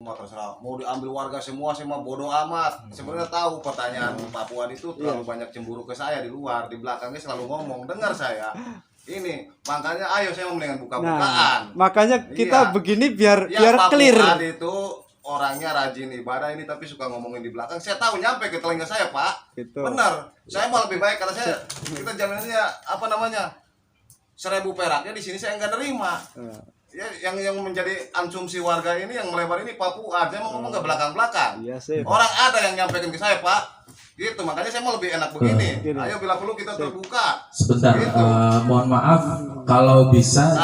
mah terserah mau diambil warga semua saya mah bodoh amat. Sebenarnya tahu pertanyaan Pak Puan itu terlalu banyak cemburu ke saya di luar, di belakangnya selalu ngomong, dengar saya. Ini makanya ayo saya mau mendingan buka-bukaan. Makanya kita begini biar Pak clear. Puan itu orangnya rajin ibadah ini tapi suka ngomongin di belakang. Saya tahu nyampe ke telinga saya, Pak. Gitu. Benar. Saya mau lebih baik karena saya kita jaminannya apa namanya? 1.000 peraknya di sini saya nggak nerima. Ya, yang menjadi asumsi warga ini yang melebar ini Pak Puan, saya mau ngomong ke belakang-belakang. Iya sih. Orang ada yang nyampaikan ke saya, Pak. Gitu, makanya saya mau lebih enak begini. Ayo bila perlu kita terbuka. Sebentar, gitu. Mohon maaf kalau bisa.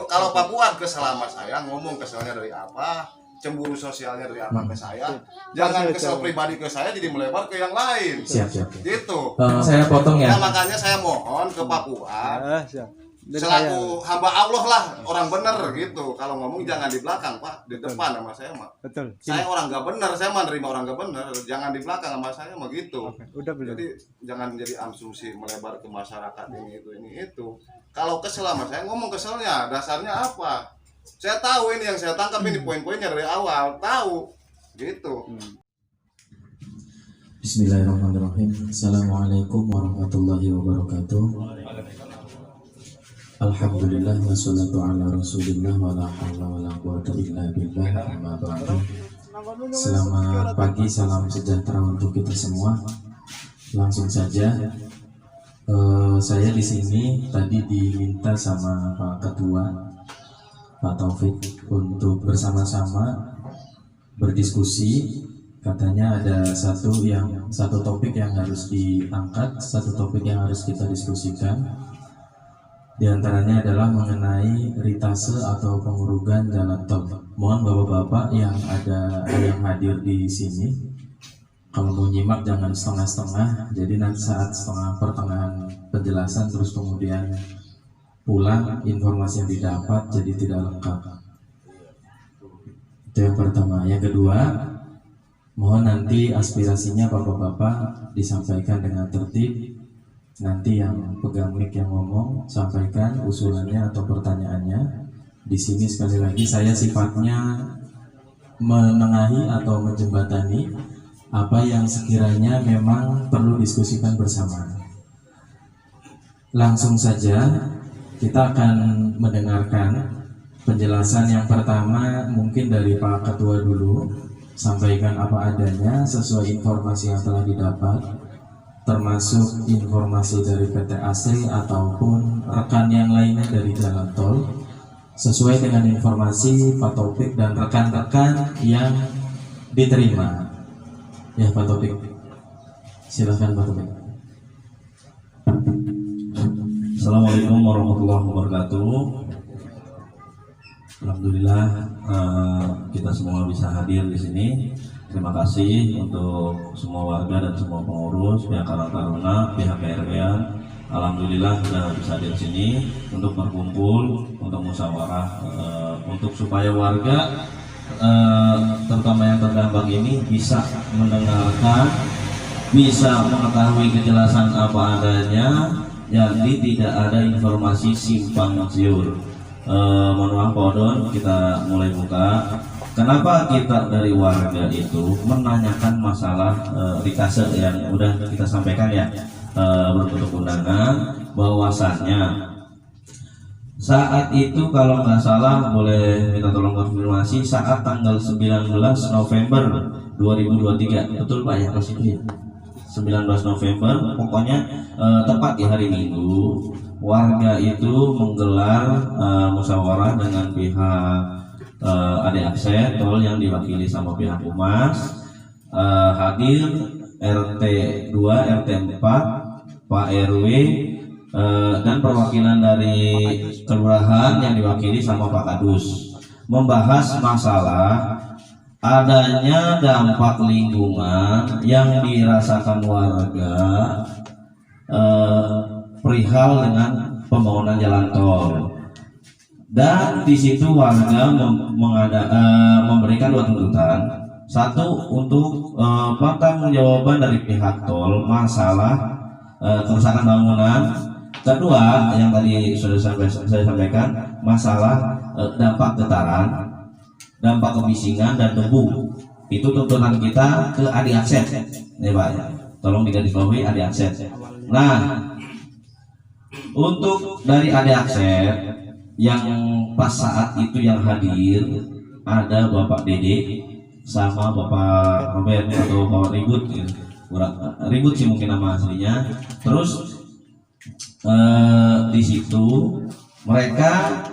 Kalau Pak Puan kesel sama saya, ngomong keselnya dari apa, cemburu sosialnya dari apa ke saya, jangan kesel pribadi ke saya jadi melebar ke yang lain. Siap. Gitu. Saya potong ya. Nah, makanya saya mohon ke Pak Puan. Siap. Selaku hamba Allah lah, orang bener gitu. Kalau ngomong jangan di belakang, Pak, di depan sama saya mah. Betul. Saya orang gak bener, saya mah nerima orang gak bener. Jangan di belakang sama saya mah gitu. Udah belum. Jadi jangan menjadi asumsi melebar ke masyarakat ini itu. Kalau kesel sama saya ngomong keselnya, dasarnya apa? Saya tahu ini yang saya tangkap ini poin-poinnya dari awal, tahu gitu. Bismillahirrahmanirrahim. Assalamualaikum warahmatullahi wabarakatuh. Alhamdulillah wassalatu ala rasulillah wa la hawla wa la quwwata illa billah amma ba'du. Selamat pagi, salam sejahtera untuk kita semua. Langsung saja, saya di sini tadi diminta sama Pak Ketua Pak Taufik untuk bersama-sama berdiskusi. Katanya ada satu topik yang harus diangkat, satu topik yang harus kita diskusikan. Di antaranya adalah mengenai ritase atau pengurugan jalan tol. Mohon bapak-bapak yang hadir di sini, kalau mau nyimak jangan setengah-setengah. Jadi nanti saat pertengahan penjelasan terus kemudian pulang, informasi yang didapat jadi tidak lengkap. Itu yang pertama. Yang kedua, mohon nanti aspirasinya bapak-bapak disampaikan dengan tertib. Nanti yang pegang mic yang ngomong sampaikan usulannya atau pertanyaannya. Di sini sekali lagi saya sifatnya menengahi atau menjembatani apa yang sekiranya memang perlu diskusikan bersama. Langsung saja kita akan mendengarkan penjelasan yang pertama mungkin dari Pak Ketua dulu. Sampaikan apa adanya sesuai informasi yang telah didapat, termasuk informasi dari PT AC ataupun rekan yang lainnya dari jalan tol, sesuai dengan informasi Pak Taufik dan rekan-rekan yang diterima. Ya Pak Taufik, silahkan Pak Taufik. Assalamualaikum warahmatullahi wabarakatuh. Alhamdulillah kita semua bisa hadir di sini. Terima kasih untuk semua warga dan semua pengurus, pihak Karang Taruna, pihak KRW-an. Alhamdulillah sudah bisa hadir di sini untuk berkumpul, untuk musyawarah, untuk supaya warga, terutama yang terdampak ini bisa mendengarkan, bisa mengetahui kejelasan apa adanya, jadi tidak ada informasi simpang siur. Mohon maaf Pak Odon, kita mulai buka. Kenapa kita dari warga itu menanyakan masalah ritase yang udah kita sampaikan ya, berbentuk undangan, bahwasannya saat itu kalau nggak salah boleh minta tolong konfirmasi saat tanggal 19 November 2023, betul Pak ya Mas itu ya? 19 November pokoknya tepat di hari Minggu, warga itu menggelar musyawarah dengan pihak ADAC tol yang diwakili sama pihak Humas, hadir RT 2, RT 4, Pak RW, dan perwakilan dari kelurahan yang diwakili sama Pak Kadus, membahas masalah adanya dampak lingkungan yang dirasakan warga perihal dengan pembangunan jalan tol. Dan di situ warga memberikan dua tuntutan. Satu, untuk pertanggungjawaban dari pihak tol masalah kerusakan bangunan. Kedua, yang tadi sudah saya sampaikan, masalah dampak getaran. dampak kebisingan dan debu. Itu tuntutan kita ke AD Akses, nih Pak. Tolong digarisbawahi AD Akses. Nah, untuk dari AD Akses yang pas saat itu yang hadir ada Bapak Dede sama Bapak Robert atau Bapak Ribut, gitu. Ribut sih mungkin nama aslinya. Terus di situ mereka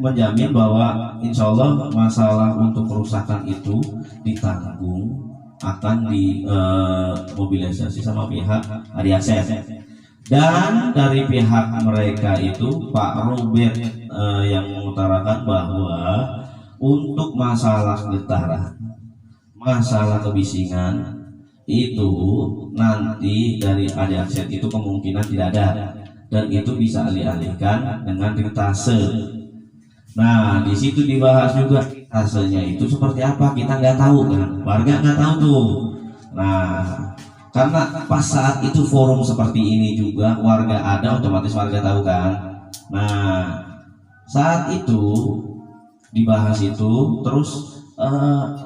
menjamin bahwa insya Allah masalah untuk kerusakan itu ditanggung, akan dimobilisasi sama pihak AD Akses. Dan dari pihak mereka itu Pak Robert yang mengutarakan bahwa untuk masalah getaran, masalah kebisingan itu nanti dari AD Akses itu kemungkinan tidak ada, dan itu bisa alih-alihkan dengan ritase. Nah, di situ dibahas juga ritasenya itu seperti apa, kita nggak tahu kan, warga nggak tahu tuh. Nah, karena pas saat itu forum seperti ini juga warga ada, otomatis warga tahu kan. Nah, saat itu dibahas itu terus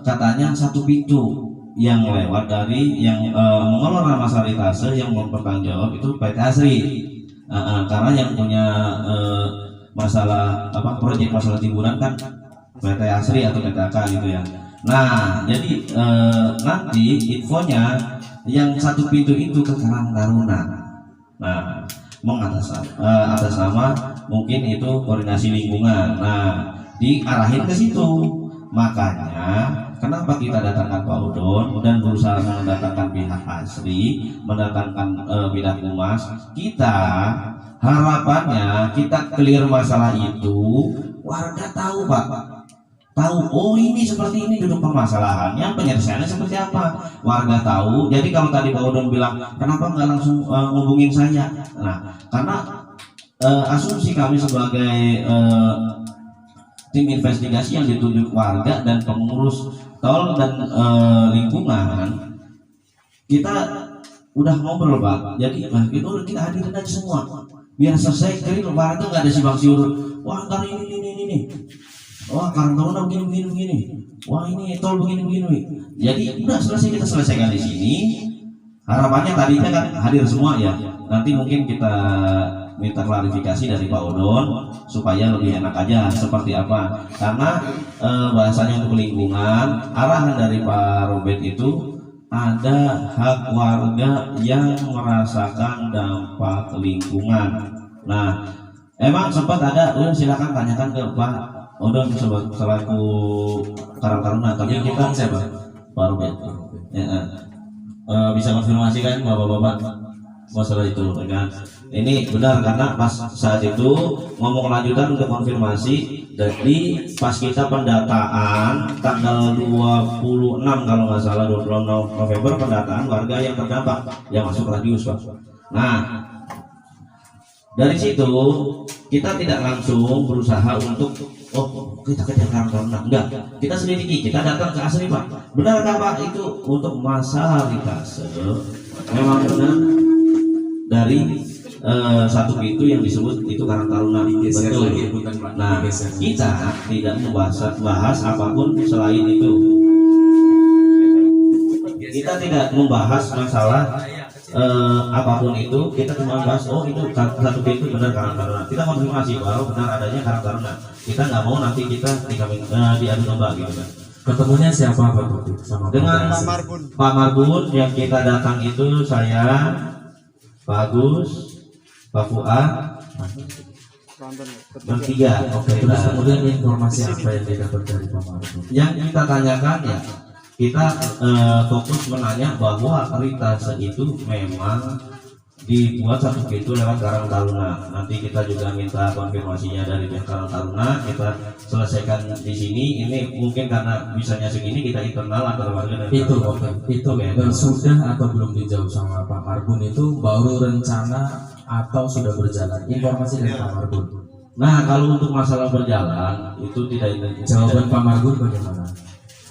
katanya satu pintu yang lewat dari yang mengelola masalah ritase yang mempertanggungjawab itu PT Asri, karena yang punya masalah proyek masalah timbunan kan PT Asri atau PTK gitu ya. Nah, jadi nanti infonya yang satu pintu itu ke Karang Taruna. Nah, atas nama mungkin itu koordinasi lingkungan. Nah, diarahin ke situ. Makanya kenapa kita datangkan Pak Udon dan berusaha mendatangkan pihak Asri, mendatangkan bidang humas. Kita harapannya kita clear masalah itu, warga tahu Pak, tahu oh ini seperti ini duduk permasalahannya, penyelesaiannya seperti apa, warga tahu. Jadi kalau tadi Pak Udon bilang kenapa nggak langsung ngubungin saya, nah karena asumsi kami sebagai tim investigasi yang ditunjuk warga dan pengurus tol dan lingkungan, kita udah ngobrol Pak. Jadi kita hadirin aja semua biar selesai clear, warga nggak ada simpang siur. Wah ntar ini, wah Karang Taruna begini, wah ini tol begini. Jadi udah selesai, kita selesaikan di sini. Harapannya tadinya kan hadir semua ya. Nanti mungkin kita minta klarifikasi dari Pak Odon supaya lebih enak aja seperti apa. Karena bahasanya untuk lingkungan, arahan dari Pak Robert itu ada hak warga yang merasakan dampak lingkungan. Nah, emang sempat ada, silakan tanyakan ke Pak Odon selaku Karang Taruna. Tapi kita siapa? Pak Robert. Ya, bisa konfirmasi kan bapak-bapak masalah itu kan? Ini benar karena pas saat itu ngomong lanjutan untuk konfirmasi dari pas kita pendataan tanggal 26 kalau nggak salah 26 November pendataan warga yang terdampak yang masuk radius Pak. Nah dari situ kita tidak langsung berusaha untuk kita kejar Karang Taruna, enggak, kita selidiki, kita datang ke Asri Pak. Benarkah Pak itu untuk masalah ritase memang benar dari satu pintu yang disebut itu Karang Taruna, betul. Nah, kita tidak membahas apapun selain itu. Kita tidak membahas masalah apapun itu. Kita cuma bahas itu satu pintu benar Karang Taruna. Kita konfirmasi bahwa benar adanya Karang Taruna. Kita nggak mau nanti kita diadu domba gitu kan. Ketemunya siapa Pak Topik? Sama dengan Pak Marbun yang kita datang itu saya, Pak Agus, Pak Fuad, bertiga. Oke, terus kemudian informasi apa yang didapat dari Pak Marbun? Yang kita tanyakan ya, kita fokus menanya bahwa ritase itu memang dibuat satu pintu lewat Karang Taruna. Nanti kita juga minta konfirmasinya dari pihak Karang Taruna. Kita selesaikan di sini. Ini mungkin karena bisanya segini kita internal antara warga dan itu sudah atau belum dijawab sama Pak Marbun itu baru rencana atau sudah berjalan? Informasi dari Pak Marbun. Nah kalau untuk masalah berjalan itu tidak. Jawaban Pak Marbun bagaimana?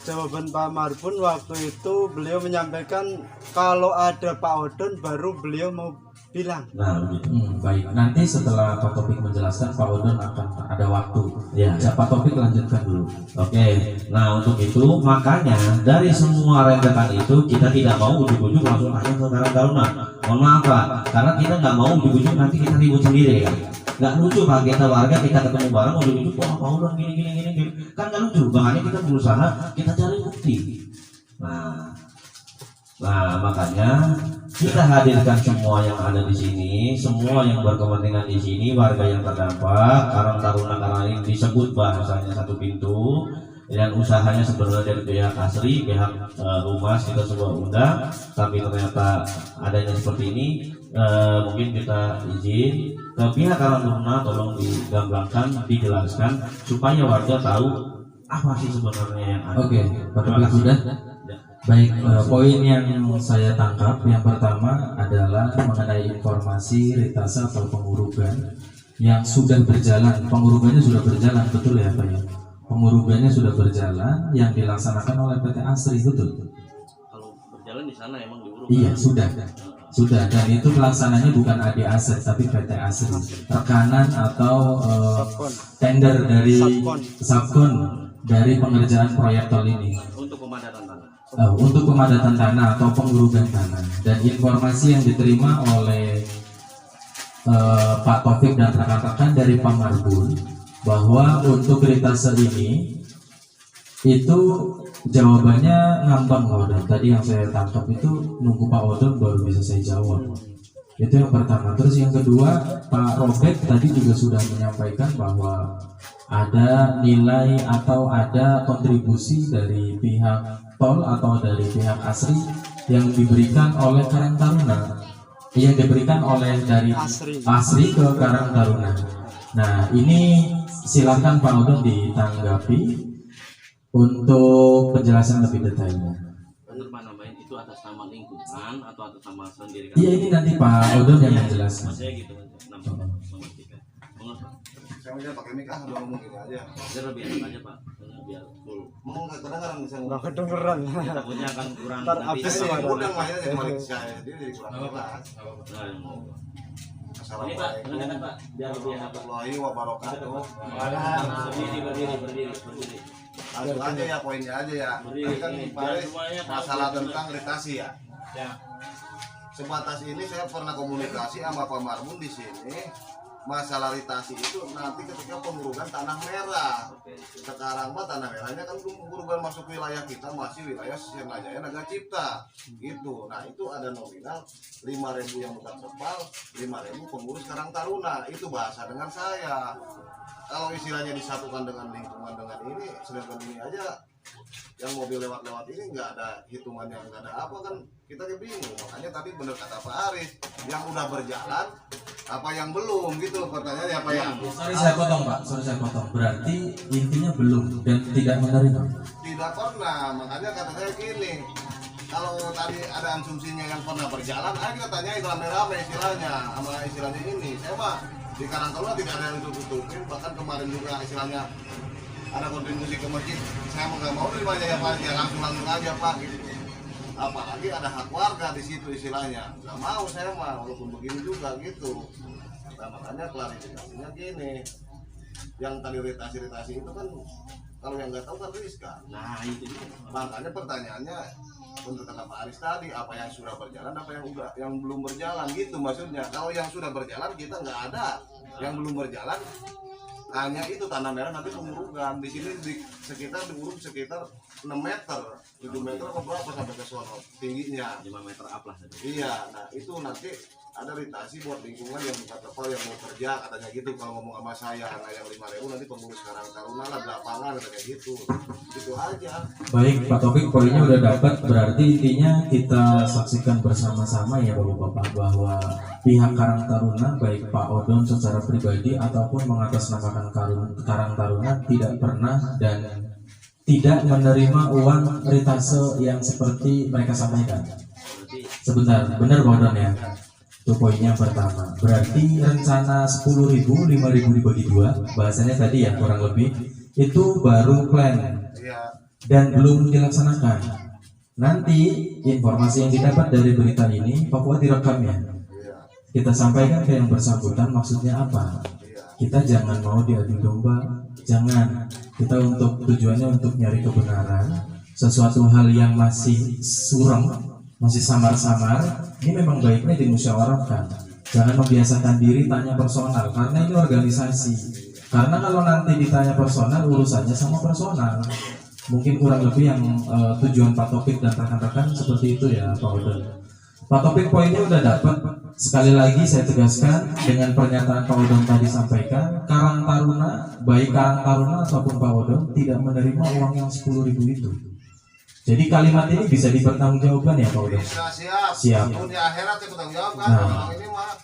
Jawaban Pak Marbun waktu itu beliau menyampaikan kalau ada Pak Odon baru beliau mau bilang. Nah begitu. Baik, nanti setelah Pak Topik menjelaskan Pak Odon akan ada waktu. Ya. Pak Taufik lanjutkan dulu. Oke, nah untuk itu makanya dari semua rentetan itu kita tidak mau ujuk-ujuk langsung tanya ke Karang Taruna. Mohon maaf Pak, karena kita nggak mau ujuk-ujuk nanti kita ribut sendiri kan. Nggak lucu Pak, kita warga kita ketemu bareng ujuk-ujuk, wah mau dong gini, kan nggak lucu. Makanya kita berusaha kita cari bukti. Nah makanya kita hadirkan semua yang ada di sini, semua yang berkepentingan di sini, warga yang terdampak. Karang Taruna karena ini disebut bahasanya satu pintu, dan usahanya sebenarnya dari pihak asri, pihak humas kita semua undang, tapi ternyata adanya seperti ini. Mungkin kita izin ke pihak Karang Taruna tolong digambarkan, dijelaskan supaya warga tahu apa sih sebenarnya yang ada. Oke, Pak Taufik sudah. Baik, poin yang saya tangkap yang pertama adalah mengenai informasi retase atau pengurugan yang sudah berjalan. Pengurugannya sudah berjalan, betul ya Pak ya? Pengurugannya sudah berjalan yang dilaksanakan oleh PT Asri, betul? Kalau berjalan di sana emang diurus. Iya, sudah, dan itu pelaksananya bukan AD Asri tapi PT Asri. Rekanan atau tender dari Subkon dari pengerjaan proyek tol ini. Untuk pemadatan tanah. Untuk pemadatan tanah atau pengurugan tanah, dan informasi yang diterima oleh Pak Taufik dan rekan-rekan dari Pak Marbun bahwa untuk retase ini itu jawabannya ngambang Odon. Tadi yang saya tangkap itu nunggu Pak Odon baru bisa saya jawab. Itu yang pertama. Terus yang kedua, Pak Robert tadi juga sudah menyampaikan bahwa ada nilai atau ada kontribusi dari pihak tol atau dari pihak Asri yang diberikan oleh Karang Taruna, yang diberikan oleh dari Asri ke Karang Taruna. Nah ini silakan Pak Odon ditanggapi untuk penjelasan lebih detailnya. Benar Pak, nambahin itu atas nama lingkungan atau atas nama sendiri? Iya, ini nanti Pak Odon yang menjelaskan. Saya gitu memastikan. Saya aja pakai mic udah ngomong gini aja. Biar lebih enak aja Pak, biar full. Mau nggak kedengaran bisa Nggak ngomong. kedengeran. Takutnya akan kurang. Ntar tapi habis Saya ya. udah mainnya jadi balik saya dia jadi kurang jelas. Ini Pak, dengarkan Pak, biar lebih enak Pak. Warahmatullahi wabarakatuh. Berdiri. Langsung aja ya poinnya aja ya. Tadi kan Faris masalah tentang retasi ya. Sebatas ini saya pernah komunikasi sama Pak Marbun di sini. Masalah retasi itu nanti ketika pengurugan tanah merah. Sekarang mah tanah merahnya kan pengurugan masuk wilayah kita masih wilayah Sirnajaya Naga Cipta gitu. Nah itu ada nominal 5.000 yang bukan sepal, 5.000 pengurus Karang Taruna. Itu bahasa dengan saya. Kalau istilahnya disatukan dengan lingkungan dengan ini, sedangkan ini aja yang mobil lewat-lewat ini nggak ada hitungannya, nggak ada apa kan kita bingung. Makanya tadi benar kata Pak Aris, yang udah berjalan apa yang belum gitu pertanyaannya apa yang Sorry saya potong Pak, berarti intinya belum dan tidak menerima. tidak pernah. Makanya kata saya gini, kalau tadi ada asumsinya yang pernah berjalan, ayo kita tanya rame-rame istilahnya sama istilahnya ini. Saya mah di Karang Taruna tidak ada yang tutup-tutupin, bahkan kemarin juga istilahnya ada kontribusi ke masjid, saya mau nggak mau terimanya ya Pak, ya langsung aja Pak gitu. Apalagi ada hak warga di situ istilahnya, nggak mau saya mah walaupun begini juga gitu. Nah, makanya klarifikasinya gini, yang tadi retasi itu kan kalau yang nggak tahu kan riskan. Nah itu dia. Makanya pertanyaannya untuk kata Pak Aris tadi, apa yang sudah berjalan, apa yang belum berjalan gitu maksudnya. Kalau yang sudah berjalan kita nggak ada, yang belum berjalan hanya itu tanah merah nanti pengurugan di sini di sekitar diuruk sekitar 6 meter 7 meter atau berapa sampai ke sono tingginya 5 meter up lah tadi. iya. Nah itu nanti ada ritasi buat lingkungan yang buka tepal yang mau kerja katanya gitu kalau ngomong sama saya. Nah yang 5.000 nanti pengurus Karang Taruna lah di lapangan katanya gitu aja. Baik Pak Taufik, poinnya udah dapat. Berarti intinya kita saksikan bersama-sama ya Bapak-Bapak bahwa pihak Karang Taruna baik Pak Odon secara pribadi ataupun mengatasnamakan Karang Taruna tidak pernah dan tidak menerima uang retase yang seperti mereka sampaikan. Sebentar, benar Pak Odon ya? Itu poinnya pertama. Berarti rencana 10.000, 5.000 dibagi 2, bahasanya tadi ya kurang lebih, itu baru plan dan belum dilaksanakan. Nanti informasi yang didapat dari berita ini Papua direkam ya. Kita sampaikan ke yang bersangkutan maksudnya apa. kita jangan mau diadu domba, jangan. Kita untuk tujuannya untuk nyari kebenaran. Sesuatu hal yang masih suram, masih samar-samar, ini memang baiknya dimusyawarahkan. Jangan membiasakan diri tanya personal, karena ini organisasi. Karena kalau nanti ditanya personal, urusannya sama personal. Mungkin kurang lebih yang tujuan Pak Taufik dan rekan-rekan seperti itu ya Pak Odon. Pak Taufik poinnya udah dapat. Sekali lagi saya tegaskan dengan pernyataan Pak Odon tadi sampaikan, Karang Taruna, baik Karang Taruna ataupun Pak Odon tidak menerima uang yang 10.000 itu. Jadi kalimat ini bisa dipertanggungjawabkan ya Pak Odon? Bisa, siap. Siap. Dunia akhirat saya bertanggung jawab kan. Nah. Orang ini mah.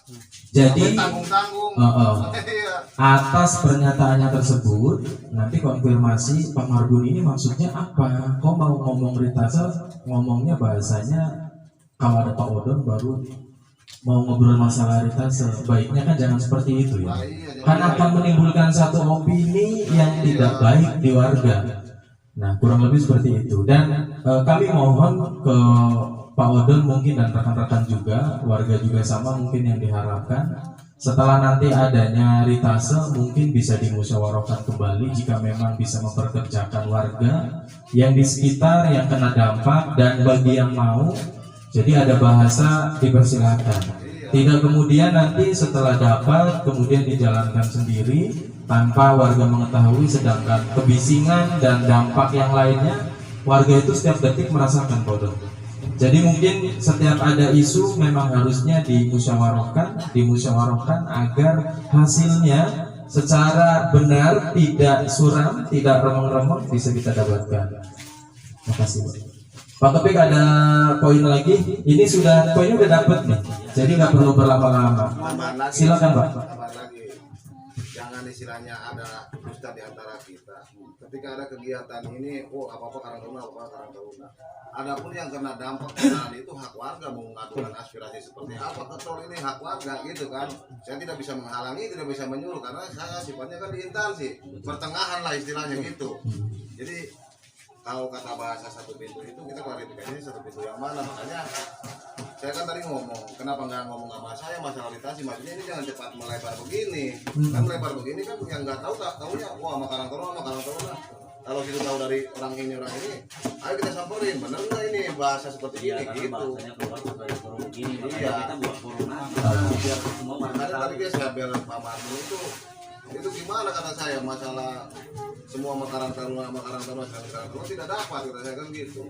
Jadi Tanggung-tanggung. Iya. atas pernyataannya tersebut nanti konfirmasi Pak Marbun ini maksudnya apa? Kok mau ngomong Ritasa, ngomongnya bahasanya kalau ada Pak Odon baru mau ngobrol masalah Ritasa. Baiknya kan jangan seperti itu ya. Kan akan menimbulkan satu opini yang tidak baik di warga. Nah kurang lebih seperti itu. Dan kami mohon ke Pak Odon mungkin dan rekan-rekan juga, warga juga sama mungkin yang diharapkan setelah nanti adanya Ritase mungkin bisa dimusyawarahkan kembali jika memang bisa memperkerjakan warga yang di sekitar yang kena dampak, dan bagi yang mau jadi ada bahasa dipersilakan. Tidak kemudian nanti setelah dapat kemudian dijalankan sendiri tanpa warga mengetahui, sedangkan kebisingan dan dampak yang lainnya warga itu setiap detik merasakan bodoh. Jadi mungkin setiap ada isu memang harusnya dimusyawarahkan agar hasilnya secara benar, tidak suram, tidak remeng-remeng bisa kita dapatkan. Terima kasih. Pak Topik ada poin lagi. Ini sudah poinnya udah dapat nih. Jadi nggak perlu berlama-lama. Silakan Pak. Tambah lagi. Jangan istilahnya ada dusta di antara kita. Ketika ada kegiatan ini, apa-apa Karang Taruna, apa-apa Karang Taruna. Adapun yang kena dampak kesalahan itu hak warga mau mengadukan aspirasi seperti apa, betul ini hak warga gitu kan. Saya tidak bisa menghalangi, tidak bisa menyuruh karena saya sifatnya kan di instansi pertengahan lah istilahnya gitu. Jadi kalau kata bahasa satu pintu itu kita klarifikasinya satu pintu yang mana, makanya saya kan tadi ngomong kenapa nggak ngomong sama saya masalah ritasi, maksudnya ini jangan cepat melebar begini. Kan melebar begini kan yang nggak tahu tak tahunya sama Karang Taruna. Kalau kita tahu dari orang ini, ayo kita samperin, bener nggak ini bahasa seperti ini gitu. Iya. Makanya tadi dia saya bel Pak Mardu itu gimana kata saya masalah semua Karang Taruna tidak dapat, kata saya kan gitu.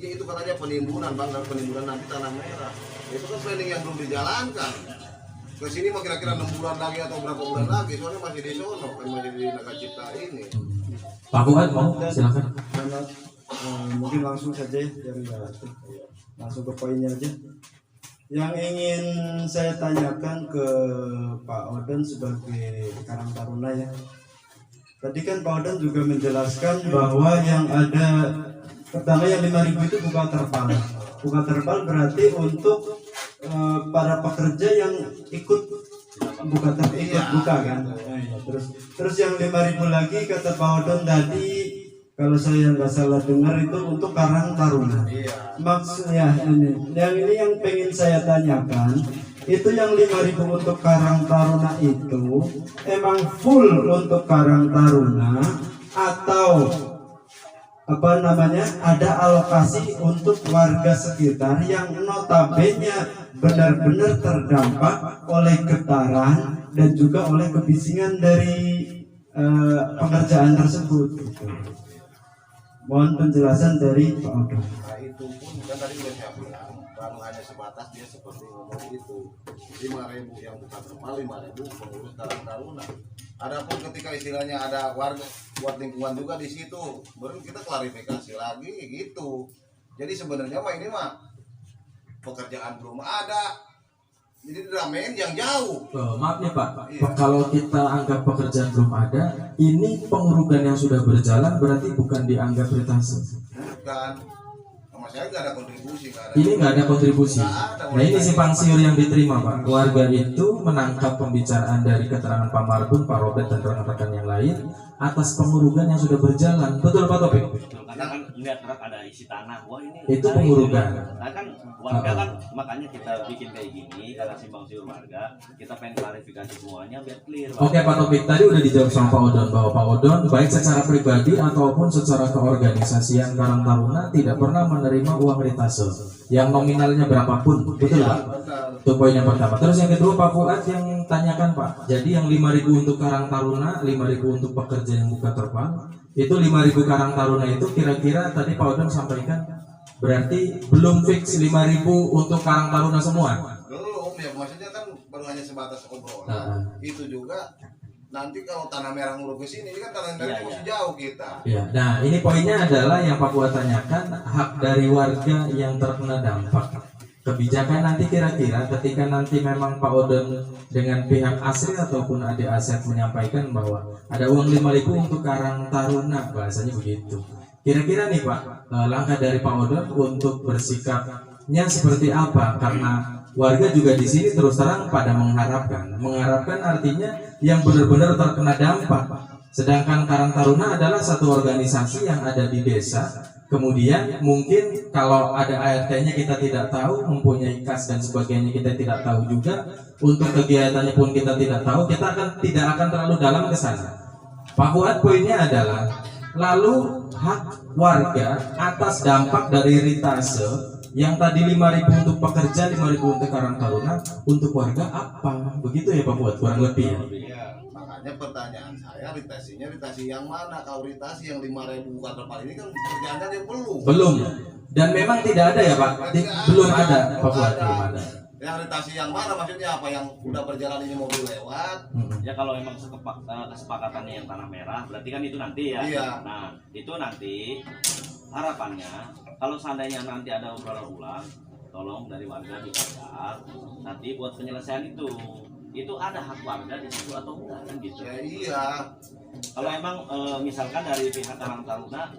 Ya itu katanya penimbunan bang, dan penimbunan nanti tanah merah. Itu kan planning yang belum dijalankan. Ke sini mah kira-kira 6 bulan lagi atau berapa bulan lagi, soalnya masih di sono, kan masih di Naga Cipta ini. Pak Fuad mau silakan. Mungkin langsung saja langsung ke poinnya aja. Yang ingin saya tanyakan ke Pak Odon sebagai Karang Taruna ya. Tadi kan Pak Odon juga menjelaskan bahwa yang ada pertama yang 5.000 itu bukan terpal. Bukan terpal berarti untuk para pekerja yang ikut buka kan. Terus yang 5.000 lagi kata Pak Odon tadi, kalau saya nggak salah dengar itu untuk Karang Taruna. Maksudnya ini yang pengen saya tanyakan, itu yang 5.000 untuk Karang Taruna itu emang full untuk Karang Taruna atau ada alokasi untuk warga sekitar yang notabene benar-benar terdampak oleh getaran dan juga oleh kebisingan dari pengerjaan tersebut gitu. Mohon penjelasan dari Pak Odon. Nah itu pun kan tadi udah saya bilang baru hanya sebatas dia seperti ngomong itu 5.000 yang bukan terpal, 5.000 pengurus Karang Taruna. Adapun ketika istilahnya ada warga buat lingkungan juga di situ, baru kita klarifikasi lagi gitu. Jadi sebenarnya mah ini mah pekerjaan belum ada, jadi ramein yang jauh. Maaf nih Pak, kalau kita anggap pekerjaan belum ada, ini pengurugan yang sudah berjalan berarti bukan dianggap ritase. Bukan, sama saya nggak ada kontribusi. Ini nggak ada kontribusi. Nah ini simpang siur yang diterima Pak. Warga itu menangkap pembicaraan dari keterangan Pak Marbun, Pak Robert dan rekan-rekan yang lain atas pengurugan yang sudah berjalan. Betul Pak Topik? Karena kan melihat truk ada isi tanah, wah ini Itu pengurugan. Nah kan warga kan makanya kita bikin kayak gini karena simpang siur warga, kita pengen klarifikasi semuanya biar clear. Oke Pak Topik, tadi udah dijawab sama Pak Odon bahwa Pak Odon baik secara pribadi ataupun secara keorganisasian Karang Taruna tidak pernah menerima uang ritase yang nominalnya berapapun, betul Pak? Itu poin yang pertama. Terus yang kedua Pak Fuad yang tanyakan Pak, jadi yang 5.000 untuk Karang Taruna, 5.000 untuk pekerja yang buka terpal, itu 5.000 Karang Taruna itu kira-kira tadi Pak Odon sampaikan berarti belum fix 5.000 untuk Karang Taruna semua. Belum ya, maksudnya kan baru hanya sebatas obrolan. Nah. Itu juga nanti kalau tanah merah nguruk ke sini, ini kan tanah merah Iya, masih jauh kita. Ya, nah ini poinnya adalah yang Pak Fuad tanyakan hak dari warga yang terkena dampak. Kebijakan nanti kira-kira ketika nanti memang Pak Odon dengan pihak Asri ataupun Adik Asep menyampaikan bahwa ada uang 5.000 untuk Karang Taruna, bahasanya begitu. Kira-kira nih Pak, langkah dari Pak Odon untuk bersikapnya seperti apa? Karena warga juga di sini terus terang pada mengharapkan artinya yang benar-benar terkena dampak. Sedangkan Karang Taruna adalah satu organisasi yang ada di desa. Kemudian mungkin kalau ada ART-nya kita tidak tahu, mempunyai kas dan sebagainya kita tidak tahu juga. Untuk kegiatannya pun kita tidak tahu, kita tidak akan terlalu dalam ke sana. Pak Fuad poinnya adalah lalu hak warga atas dampak dari ritase yang tadi 5.000 untuk pekerja, 5.000 untuk Karang Taruna, untuk warga apa? Begitu ya Pak Fuad kurang lebih ya. Iya, makanya pertanyaan saya ritasi yang mana? Kalau ritasi yang 5.000 bukan terpal ini kan kerjaannya dia belum. Dan memang tidak ada ya Pak. Belum ada Pak Fuad, belum ada. Yang ritasi yang mana maksudnya apa? Yang udah berjalan ini mobil lewat? Ya kalau memang kesepakatannya yang tanah merah, berarti kan itu nanti ya. Iya. Nah itu nanti harapannya kalau seandainya nanti ada obrolan ulang, tolong dari warga dicatat nanti buat penyelesaian itu ada hak warga di situ atau enggak kan gitu. Ya iya. Kalau emang misalkan dari pihak Karang Taruna,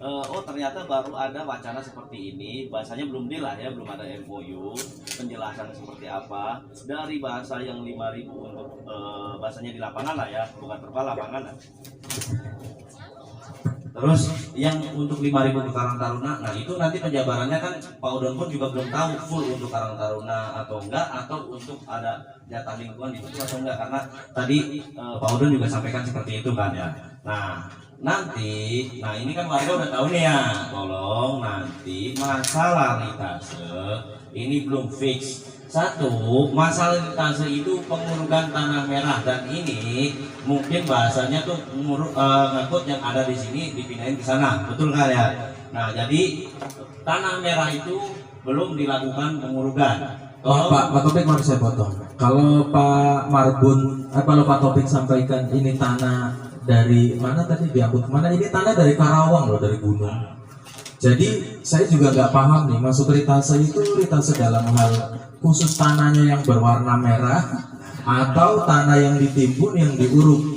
oh ternyata baru ada wacana seperti ini, bahasanya belum deal lah ya, belum ada MOU, penjelasan seperti apa, dari bahasa yang 5.000 untuk bahasanya di lapangan lah ya, bukan terpal lapangan lah. Terus yang untuk 5.000 untuk Karang Taruna, nah itu nanti penjabarannya kan Pak Odon pun juga belum tahu full untuk Karang Taruna atau enggak, atau untuk ada jatah lingkungan itu atau enggak, karena tadi Pak Odon juga sampaikan seperti itu kan ya. Nah ini kan warga udah tahu nih ya, tolong nanti masalah ritase ini belum fix. Satu, masalah ritase itu pengurugan tanah merah, dan ini mungkin bahasanya tuh ngangkut yang ada di sini dipindahin ke sana, betul kan ya? Nah jadi tanah merah itu belum dilakukan pengurugan. Pak Topik mau saya potong. Kalau Pak Marbun, kalau Pak Topik sampaikan ini tanah dari mana tadi diangkut mana? Ini tanah dari Karawang loh, dari gunung. Jadi saya juga nggak paham nih, maksud ritase itu ritase dalam hal khusus tanahnya yang berwarna merah atau tanah yang ditimbun yang diuruk.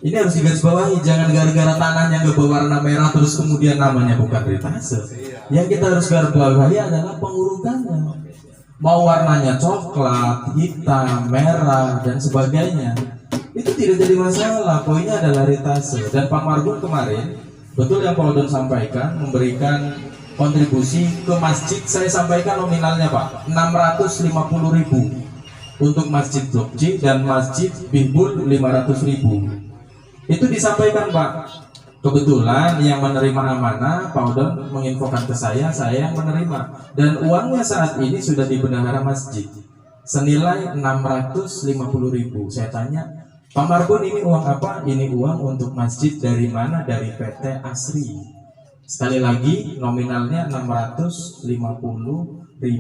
Ini harus digarisbawahi, jangan gara-gara tanahnya nggak berwarna merah terus kemudian namanya bukan ritase. Yang kita harus garisbawahi adalah pengurukannya. Mau warnanya coklat, hitam, merah dan sebagainya, itu tidak jadi masalah. Poinnya adalah ritase. Dan Pak Marbun kemarin betul yang Pak Odon sampaikan, memberikan kontribusi ke masjid. Saya sampaikan nominalnya Pak 650.000 untuk masjid Blok C dan masjid Bihbul 500.000. Itu disampaikan Pak. Kebetulan yang menerima amanah Pak Odon menginfokan ke saya yang menerima, dan uangnya saat ini sudah di bendahara masjid senilai 650.000. Saya tanya, Pak Marbun ini uang apa? Ini uang untuk masjid dari mana? Dari PT Asri. Sekali lagi nominalnya 650.000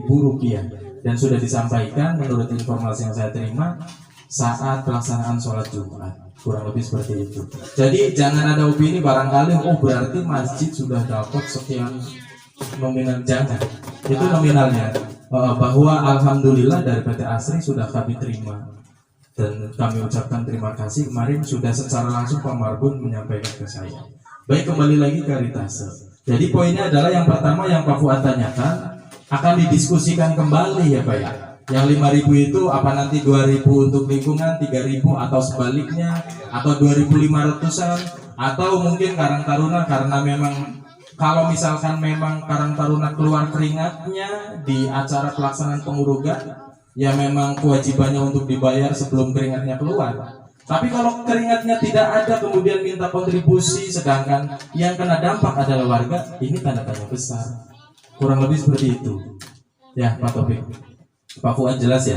rupiah, dan sudah disampaikan menurut informasi yang saya terima saat pelaksanaan sholat Jumat, kurang lebih seperti itu. Jadi jangan ada opini barangkali berarti masjid sudah dapat sekian nominal, jangan. Itu nominalnya, bahwa alhamdulillah dari PT Asri sudah kami terima. Dan kami ucapkan terima kasih, kemarin sudah secara langsung Pak Marbun menyampaikan ke saya. Baik, kembali lagi ke ritase. Jadi poinnya adalah yang pertama yang Pak Fuad tanyakan akan didiskusikan kembali ya Pak ya. Yang 5.000 itu apa nanti 2.000 untuk lingkungan, 3.000 atau sebaliknya, atau 2.500-an, Atau mungkin Karang Taruna karena memang kalau misalkan memang Karang Taruna keluar keringatnya di acara pelaksanaan pengurugan, ya memang kewajibannya untuk dibayar sebelum keringatnya keluar. Tapi kalau keringatnya tidak ada kemudian minta kontribusi sedangkan yang kena dampak adalah warga, ini tanda tanya besar. Kurang lebih seperti itu. Ya, Pak Taufik. Pak Fuad jelas ya.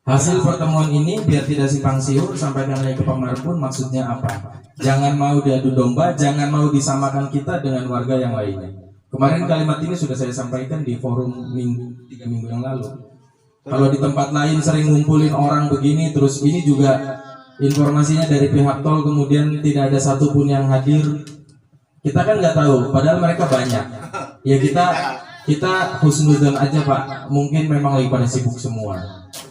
Hasil pertemuan ini biar tidak simpang siur sampaikan lagi ke Pak Marpun, maksudnya apa? Jangan mau diadu domba, jangan mau disamakan kita dengan warga yang lainnya. Kemarin kalimat ini sudah saya sampaikan di forum 3 minggu yang lalu. Kalau di tempat lain sering ngumpulin orang begini, terus ini juga informasinya dari pihak tol kemudian tidak ada satupun yang hadir, kita kan nggak tahu. Padahal mereka banyak. Ya kita husnudzon aja Pak. Mungkin memang lagi pada sibuk semua.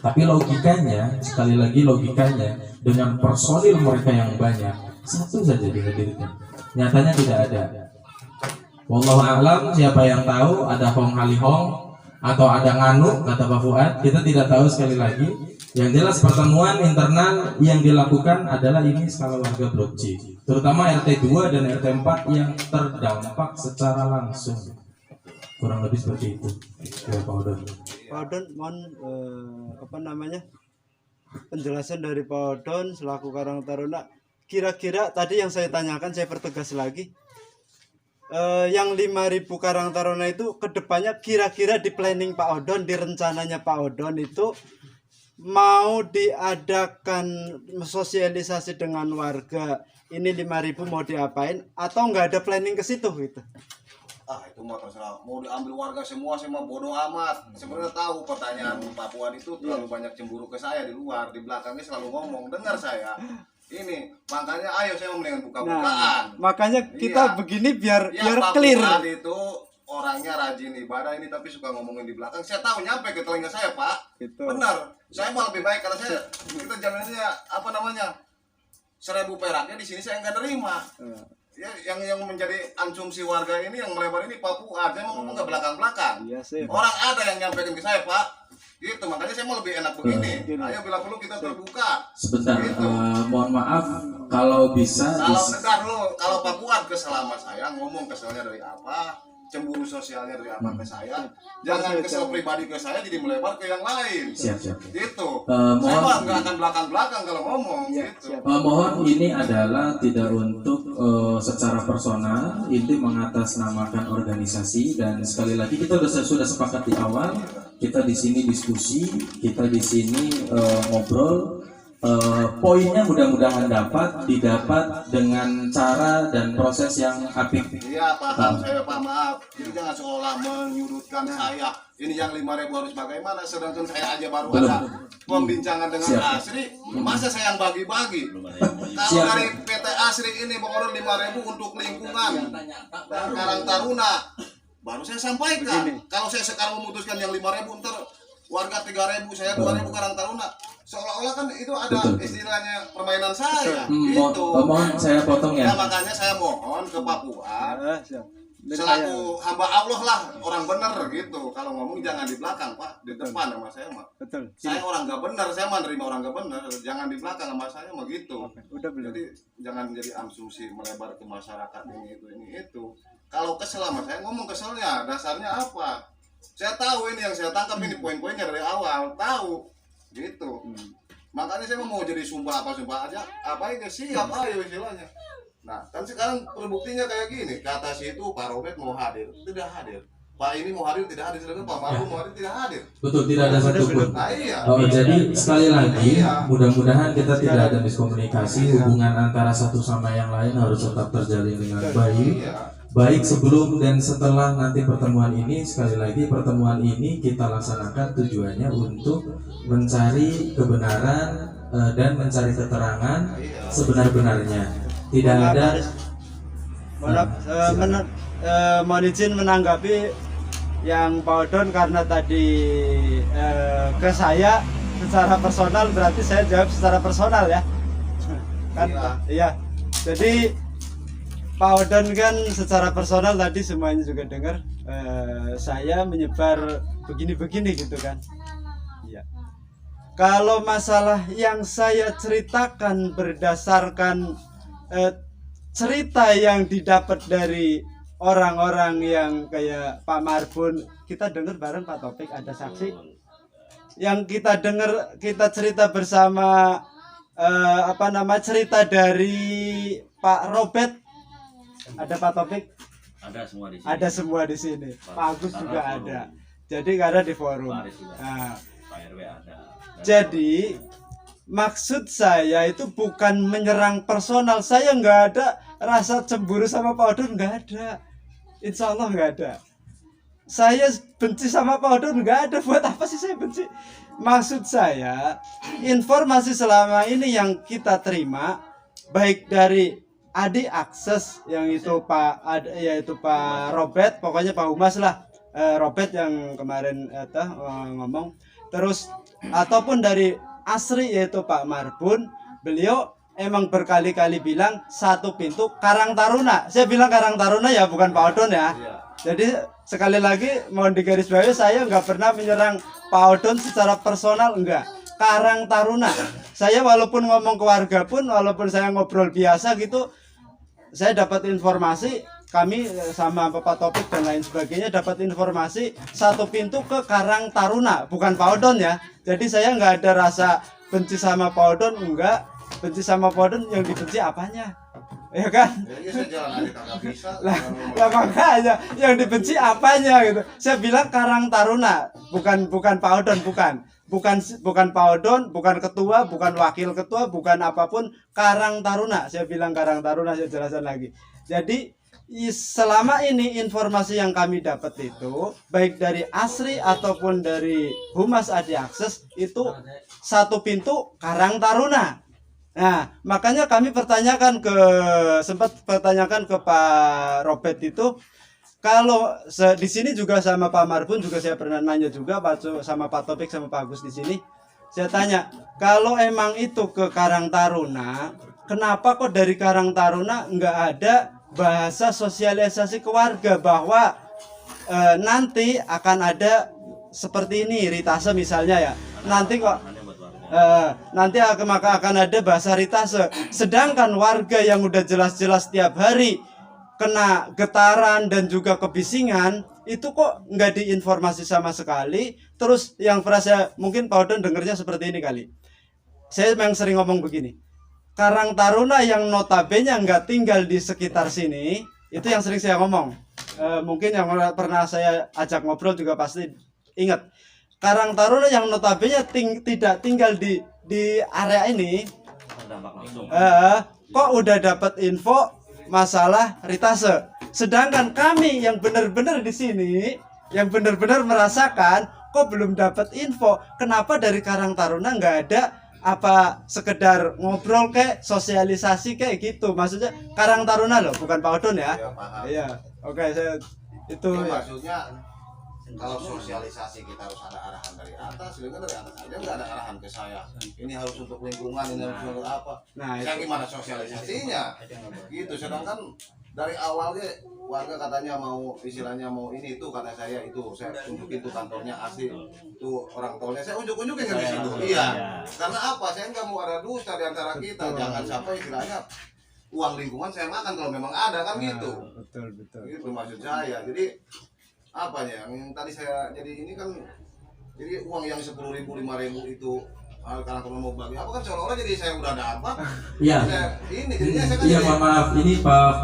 Tapi logikanya, sekali lagi logikanya, dengan personil mereka yang banyak, satu saja dihadirkan. Nyatanya tidak ada. Wallahu a'lam, siapa yang tahu ada Hong Hali Hong atau ada Nganu kata Pak Fuad, kita tidak tahu sekali lagi. Yang jelas pertemuan internal yang dilakukan adalah ini skala warga Blok C, terutama RT 2 dan RT 4 yang terdampak secara langsung. Kurang lebih seperti itu. Ya, Pak Odon. Pak Odon, mohon penjelasan dari Pak Odon selaku Karang Taruna. Kira-kira tadi yang saya tanyakan, saya pertegas lagi. Yang 5.000 Karang Taruna itu kedepannya kira-kira di planning Pak Odon, di rencananya Pak Odon itu mau diadakan sosialisasi dengan warga ini 5.000 mau diapain atau nggak ada planning ke situ gitu? Itu mah terserah, mau diambil warga semua bodoh amat. Sebenarnya tahu pertanyaan Pak Puan itu terlalu banyak cemburu ke saya di luar, di belakangnya selalu ngomong, dengar saya. Ini makanya ayo saya mendingan buka-bukaan. Makanya kita begini biar Pak clear. Puan itu orangnya rajin ibadah ini tapi suka ngomongin di belakang. Saya tahu nyampe ke telinga saya Pak. Gitu. Benar. Saya mau lebih baik karena kita jaminannya Rp1.000 peraknya di sini saya nggak terima. Ya, yang menjadi asumsi warga ini yang melebar ini Pak Fuad aja mau ngomong ke belakang-belakang. Iya sih. Orang ada yang nyampaikan ke saya Pak. Gitu makanya saya mau lebih enak begini. Ayo bila perlu kita terbuka. Sebentar, Gitu. mohon maaf kalau bisa. Kalau Pak Fuad kesel sama saya ngomong keselnya dari apa, cemburu sosialnya dari apa ke saya, jangan kesel pribadi ke saya jadi melebar ke yang lain. Siap. Gitu. Mohon- Saya mah nggak akan belakang-belakang kalau ngomong. Gitu. Mohon ini adalah tidak untuk secara personal, inti mengatasnamakan organisasi dan sekali lagi kita sudah sepakat di awal, kita di sini diskusi, kita di sini ngobrol. Poinnya mudah-mudahan didapat dengan cara dan proses yang apik. Iya paham saya Pak, maaf. Jadi jangan seolah menyudutkan saya. Ini yang 5.000 harus bagaimana? Sedangkan saya aja baru ada pembincangan dengan Asri. Masa saya yang bagi-bagi? Kalau dari PT Asri ini pokoknya 5.000 untuk lingkungan dan Karang Taruna, baru saya sampaikan. Kalau saya sekarang memutuskan yang 5.000 ntar warga 3.000, saya 2.000 Karang Taruna. Seolah-olah kan itu ada istilahnya permainan saya. Gitu. Mohon saya potong ya. Nah, makanya saya mohon ke Pak Fuad. Selaku hamba Allah lah, orang benar gitu. Kalau ngomong jangan di belakang Pak, di depan sama saya mah. Betul. Saya orang nggak benar, saya mah nerima orang nggak benar. Jangan di belakang sama saya mah gitu. Udah belum? Jadi jangan jadi asumsi melebar ke masyarakat ini itu. Kalau kesel sama saya ngomong keselnya, dasarnya apa? Saya tahu ini yang saya tangkap ini poin-poinnya dari awal, tahu gitu. Makanya saya mau jadi sumpah aja, apa aja siap ayo istilahnya. Nah, kan sekarang terbuktinya kayak gini, kata si itu Pak Robert mau hadir, tidak hadir. Pak ini mau hadir, tidak hadir. Sedangkan Pak Marhum mau hadir, tidak hadir. Betul, tidak ada satupun. Nah, iya. Jadi sekali lagi, mudah-mudahan kita tidak ada miskomunikasi. Hubungan antara satu sama yang lain harus tetap terjalin dengan baik. Baik sebelum dan setelah nanti pertemuan ini, sekali lagi pertemuan ini kita laksanakan tujuannya untuk mencari kebenaran dan mencari keterangan sebenar-benarnya. Tidak ada. Mohon izin menanggapi yang Pak Odon karena tadi ke saya secara personal, berarti saya jawab secara personal ya. Kan iya. Jadi Pak Odon kan secara personal tadi semuanya juga dengar saya menyebar begini-begini gitu kan. Iya. Kalau masalah yang saya ceritakan berdasarkan cerita yang didapat dari orang-orang yang kayak Pak Marbun, kita dengar bareng Pak Topik, ada saksi yang kita dengar, kita cerita bersama, cerita dari Pak Robert, ada Pak Topik, Ada semua di sini. ada semua di sini, Pak Agus juga ada, jadi karena di forum. Pak Aris juga. Nah, Pak RW ada. jadi maksud saya itu bukan menyerang personal, saya nggak ada rasa cemburu sama Pak Odon, nggak ada, insya Allah nggak ada. Saya benci sama Pak Odon, nggak ada. Buat apa sih saya benci? Maksud saya, informasi selama ini yang kita terima, baik dari Adi Akses yang itu yaitu Pak Robert, pokoknya Pak Humas lah, Robert yang kemarin ngomong, terus ataupun dari Asri yaitu Pak Marbun, beliau emang berkali-kali bilang satu pintu Karang Taruna. Saya bilang Karang Taruna ya, bukan Pak Odon ya. Jadi sekali lagi mohon digarisbawahi, saya nggak pernah menyerang Pak Odon secara personal, enggak. Karang Taruna. Saya walaupun ngomong ke warga pun, walaupun saya ngobrol biasa gitu, saya dapat informasi, kami sama Pak Topik dan lain sebagainya dapat informasi satu pintu ke Karang Taruna, bukan Pak Odon ya. Jadi saya nggak ada rasa benci sama Pak Odon, enggak. Benci sama Pak Odon, yang dibenci apanya? Ya kan? Jadi saya jalan aja kagak bisa. Lah makanya yang dibenci apanya gitu. Saya bilang Karang Taruna, bukan Pak Odon, bukan Pak Odon, bukan ketua, bukan wakil ketua, bukan apapun, Karang Taruna. Saya bilang Karang Taruna, saya jelaskan lagi. Jadi selama ini informasi yang kami dapat itu baik dari Asri ataupun dari Humas Adi Akses itu satu pintu Karang Taruna. Nah, makanya kami sempat pertanyakan ke Pak Robert itu, kalau di sini juga sama Pak Marbun juga saya pernah nanya juga sama Pak Topik sama Pak Agus di sini. Saya tanya, kalau emang itu ke Karang Taruna, kenapa kok dari Karang Taruna nggak ada bahasa sosialisasi ke warga bahwa nanti akan ada seperti ini, ritase misalnya ya. Nanti kok nanti akan ada bahasa ritase, sedangkan warga yang udah jelas-jelas tiap hari kena getaran dan juga kebisingan itu kok nggak diinformasi sama sekali. Terus yang frasa mungkin Pak Odon dengernya seperti ini kali, saya memang sering ngomong begini, Karang Taruna yang notabene nggak tinggal di sekitar sini, itu yang sering saya ngomong, mungkin yang pernah saya ajak ngobrol juga pasti ingat. Karang Taruna yang notabene tidak tinggal di area ini, kok udah dapat info masalah ritase. Sedangkan kami yang benar-benar di sini, yang benar-benar merasakan, kok belum dapat info. Kenapa dari Karang Taruna nggak ada apa sekedar ngobrol kayak sosialisasi kayak gitu? Maksudnya Karang Taruna loh, bukan Pak Odon ya? Iya, paham. Iya, oke, saya itu Ya, ya. maksudnya kalau sosialisasi kita harus ada arahan dari atas, sedangkan dari atas aja nggak ada arahan ke saya. Ini harus untuk lingkungan, ini harus untuk apa? Nah, Saya itu. gimana sosialisasinya? Gitu. Sedangkan dari awalnya warga katanya mau istilahnya mau ini itu, kata saya itu saya tunjukin tuh kantornya asli, itu orang tolnya saya unjuk-unjukin ke situ. Iya. Karena apa? Saya nggak mau ada dusta di antara kita. Jangan sampai istilahnya uang lingkungan saya makan kalau memang ada kan gitu. Betul. Itu maksud saya. Jadi apanya yang tadi saya jadi ini kan, jadi uang yang 10.000 5.000 itu karena kamu mau bagi apa kan seolah-olah jadi saya udah dapat. Iya. Ini jadinya saya kan Iya, jadi- mohon maaf, ini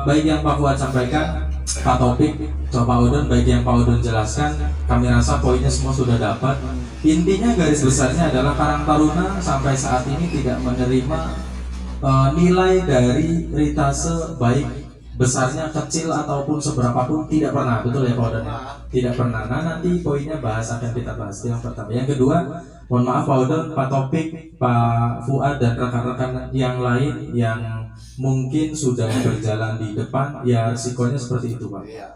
baik yang Pak Fuad sampaikan, Pak Topik, Pak Odon, baik yang Pak Odon jelaskan, kami rasa poinnya semua sudah dapat. Intinya garis besarnya adalah Karang Taruna sampai saat ini tidak menerima nilai dari ritase, baik besarnya, kecil ataupun seberapapun, tidak pernah, betul ya Pak Odon? Tidak pernah. Nah, nanti poinnya akan kita bahas. Yang pertama, yang kedua, mohon maaf Pak Odon, Pak Topik, Pak Fuad dan rekan-rekan yang lain yang mungkin sudah berjalan di depan, ya risikonya seperti itu Pak. Iya.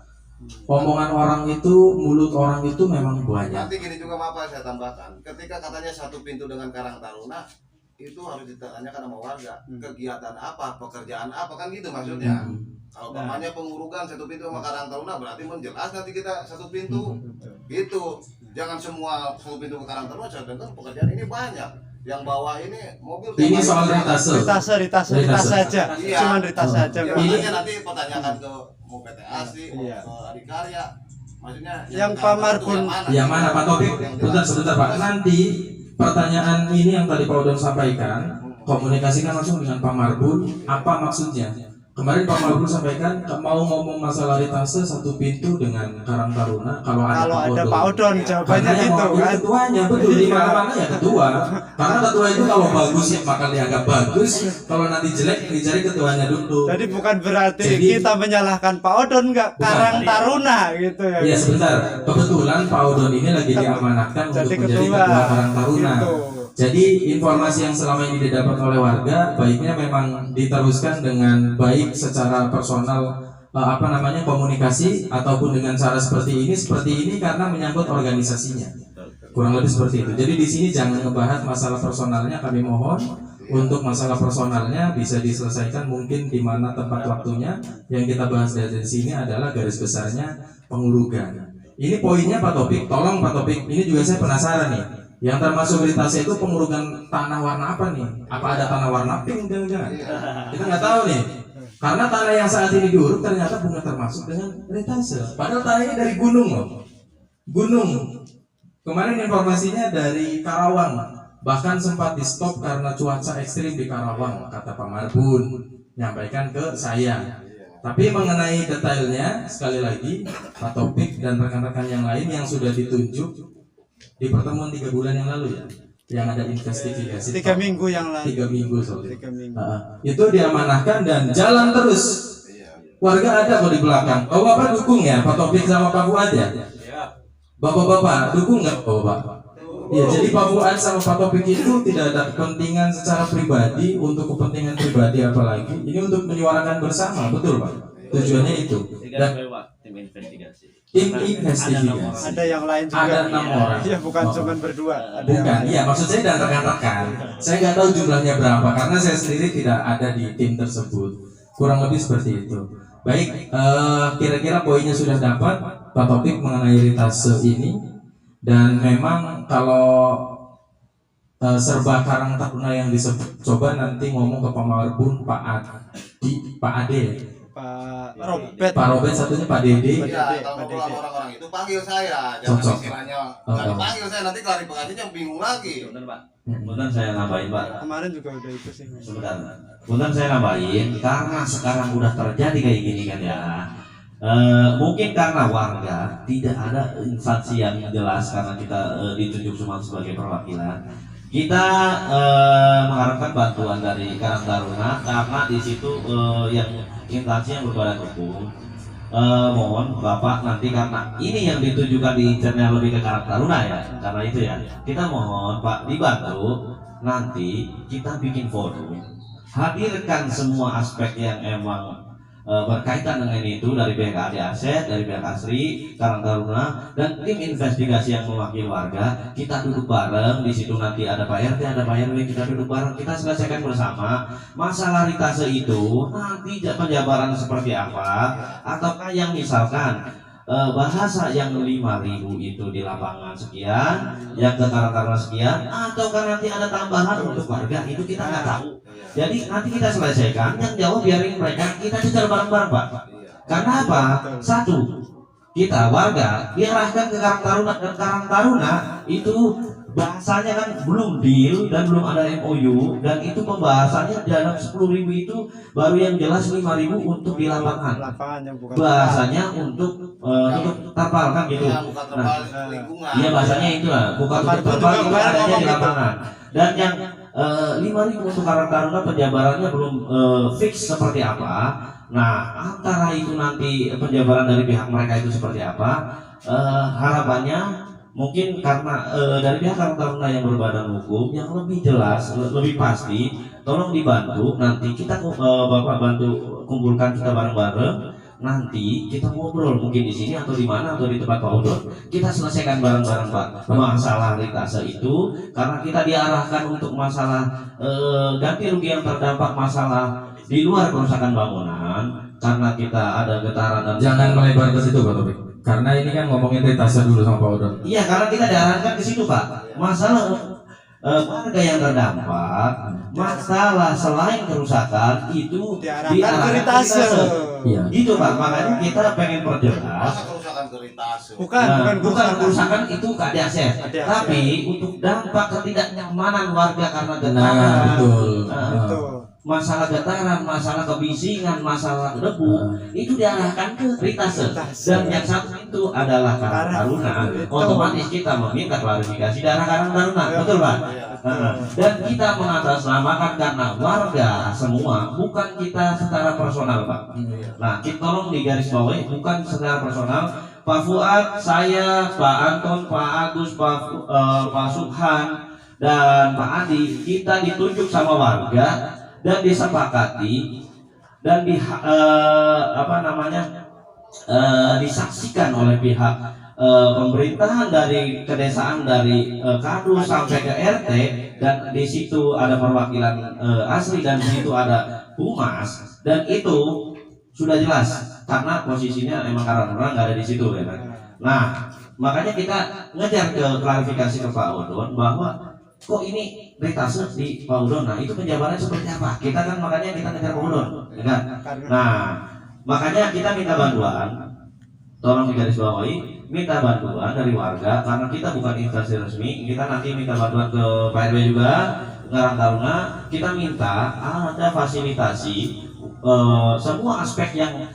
Omongan orang itu, mulut orang itu memang banyak. Nanti gini juga apa saya tambahkan, ketika katanya satu pintu dengan Karang Taruna itu harus ditanyakan sama warga, kegiatan apa, pekerjaan apa, kan gitu maksudnya. Kalau namanya pengurugan satu pintu sama Karang Taruna berarti menjelas nanti kita satu pintu gitu. Jangan semua satu pintu ke Karang Taruna, sedangkan pekerjaan ini banyak. yang bawa ini mobil Ini tiap soal hari ritase. Ritase aja. Iya. Cuman ritase aja. Ya, Bang. makanya nanti pertanyakan ke mau PT ASI, mau Iya. ke Adikarya. Maksudnya Yang kita Pak tahu Marbun, tuh Yang mana Pak Topik? Yang Bentar jelas. sebentar Pak. Nanti pertanyaan ini yang tadi Pak Udon sampaikan, komunikasikan langsung dengan Pak Marbun. Apa maksudnya? Kemarin Pak Marbun sampaikan mau ngomong masalah ritase satu pintu dengan Karang Taruna kalau ada Pak Udon jawabannya Karena yang gitu mewakili kan. ketuanya betul di Iya. mana-mana ya ketua. Karena ketua itu kalau bagus ya maka dianggap bagus, kalau nanti jelek dicari ketuanya dulu. Jadi bukan berarti Jadi- kita menyalahkan Pak Udon enggak, Bukan. Karang Taruna gitu ya. Ya sebentar, kebetulan Pak Udon ini lagi diamanahkan untuk Jadi menjadi ketua. ketua Karang Taruna. Gitu. Jadi informasi yang selama ini didapat oleh warga baiknya memang diteruskan dengan baik secara personal komunikasi ataupun dengan cara seperti ini karena menyangkut organisasinya. Kurang lebih seperti itu. Jadi di sini jangan ngebahas masalah personalnya, kami mohon untuk masalah personalnya bisa diselesaikan mungkin di mana tempat waktunya. Yang kita bahas dari sini adalah garis besarnya pengurugan. Ini poinnya Pak Topik, tolong Pak Topik, ini juga saya penasaran nih. Yang termasuk ritase itu pengurugan tanah warna apa nih? Apa ada tanah warna pink jangan-jangan? Kita nggak tahu nih. Karena tanah yang saat ini diuruk ternyata bukan termasuk dengan ritase. Padahal tanah ini dari gunung loh. Gunung. Kemarin informasinya dari Karawang. Bahkan sempat di stop karena cuaca ekstrim di Karawang, kata Pak Marbun. Nyampaikan ke saya. Tapi mengenai detailnya, sekali lagi, Pak Topik dan rekan-rekan yang lain yang sudah ditunjuk di pertemuan 3 bulan yang lalu ya, yang ada investigasi 3 minggu yang lalu. 3 minggu sorry. 3 minggu. Itu diamanahkan dan jalan terus. Warga ada kok di belakang. Bapak dukung ya Pak Topik sama Pak Fuad ya? Bapak-bapak dukung nggak Bapak? Ya, jadi Pak Fuad sama Pak Topik itu tidak ada kepentingan secara pribadi untuk kepentingan pribadi apalagi. Ini untuk menyuarakan bersama, betul Pak? Tujuannya itu. Dan tim investigasi. tim investigasi. Ada yang lain juga. Ada 6 orang. Iya, bukan Oh. cuma berdua. Ada yang Bukan, lain. iya maksud saya dan rekan-rekan. Saya nggak tahu jumlahnya berapa karena saya sendiri tidak ada di tim tersebut. Kurang lebih seperti itu. Baik, kira-kira poinnya sudah dapat Pak Topik mengenai ritase ini. Dan memang kalau serba Karang Taruna yang disebut, coba nanti ngomong ke Pak Marbun, Pak Ade, Pak Robert. Pak Robert satunya Pak Dede. Iya, kalau ngobrol orang-orang itu panggil saya, jangan Cocok. istilahnya nggak dipanggil saya nanti klarifikasinya bingung lagi. Sebentar Pak. Kemudian saya nambahin Pak. Kemarin juga udah itu sih. Sebentar. Kemudian saya nambahin karena sekarang udah terjadi kayak gini kan ya. Mungkin karena warga tidak ada instansi yang jelas karena kita ditunjuk cuma sebagai perwakilan. Kita mengharapkan bantuan dari Karang Taruna karena di situ yang instansi yang berbadan hukum. Mohon Bapak nanti karena ini yang ditujukan di channel lebih ke Karang Taruna ya, karena itu ya kita mohon Pak dibantu nanti kita bikin forum, hadirkan semua aspek yang emang berkaitan dengan itu dari pihak Adi Aset, dari pihak Asri, Karang Taruna, dan tim investigasi yang mewakili warga. Kita duduk bareng di situ nanti ada Pak RT, ada Pak RW, kita duduk bareng, kita selesaikan bersama masalah ritase itu. Nanti penjabaran seperti apa, ataukah yang misalkan bahasa yang 5.000 itu di lapangan sekian, yang ke Karang Taruna sekian, ataukah nanti ada tambahan untuk warga, itu kita nggak tahu. Jadi nanti kita selesaikan, yang jawab biarin mereka, kita bicara bareng-bareng Pak. Karena apa? Satu, kita warga diarahkan ke Karang Taruna, dan Karang Taruna itu bahasanya kan belum deal dan belum ada MOU, dan itu pembahasannya dalam 10.000 itu baru yang jelas 5.000 untuk di lapangan. Lapangan yang bukan. Bahasanya untuk terpal kan gitu. Ya, bukan terpal lingkungan. Iya bahasanya itu lah, bukan untuk terpal itu adanya di lapangan. Dan yang 5.000 untuk Karang Taruna penjabarannya belum fix seperti apa. Nah antara itu nanti penjabaran dari pihak mereka itu seperti apa, harapannya mungkin karena dari pihak Karang Taruna yang berbadan hukum yang lebih jelas, lebih pasti, tolong dibantu nanti kita Bapak bantu kumpulkan kita bareng-bareng. Nanti kita ngobrol mungkin di sini atau di mana atau di tempat Pak Udon. Kita selesaikan bareng-bareng Pak masalah ritase itu, karena kita diarahkan untuk masalah ganti rugi yang terdampak masalah di luar kerusakan bangunan karena kita ada getaran dan Jangan melebar ke situ Pak Topik. Karena ini kan ngomongin ritase dulu sama Pak Udon. iya karena kita diarahkan ke situ Pak. Masalah warga yang terdampak, masalah selain kerusakan itu diarahkan ke ritase. Iya. Gitu Pak, makanya kita pengen perjelas. Masa kerusakan ke ritase? Bukan kerusakan itu KDASF, tapi untuk dampak ketidaknyamanan warga karena getaran, Betul. masalah getaran, masalah kebisingan, masalah debu itu diarahkan ke ritase. Dan yang satu itu adalah Karang Taruna. Otomatis kita meminta klarifikasi dari Karang Taruna, betul Pak? Dan kita mengatasnamakan karena warga semua, bukan kita secara personal Pak. Nah, kita tolong digarisbawahi, bukan secara personal. Pak Fuad, saya, Pak Anton, Pak Agus, Pak Subhan, dan Pak Adi, kita ditunjuk sama warga dan disepakati dan disaksikan oleh pihak pemerintahan dari kedesaan dari Kadu sampai ke RT, dan di situ ada perwakilan asli dan di situ ada humas, dan itu sudah jelas karena posisinya emang Karang Taruna nggak ada di situ ya kan. Nah, makanya kita ngejar ke klarifikasi ke Pak Odon bahwa kok ini ritase di Pak Udon. Nah, itu penjabarannya seperti apa? Kita kan makanya kita ngejar Pak Udon, ya kan? Nah, makanya kita minta bantuan, tolong digarisbawahi, minta bantuan dari warga karena kita bukan instansi resmi. Kita nanti minta bantuan ke Pak RW juga, Karang Taruna. Kita minta ada fasilitasi semua aspek yang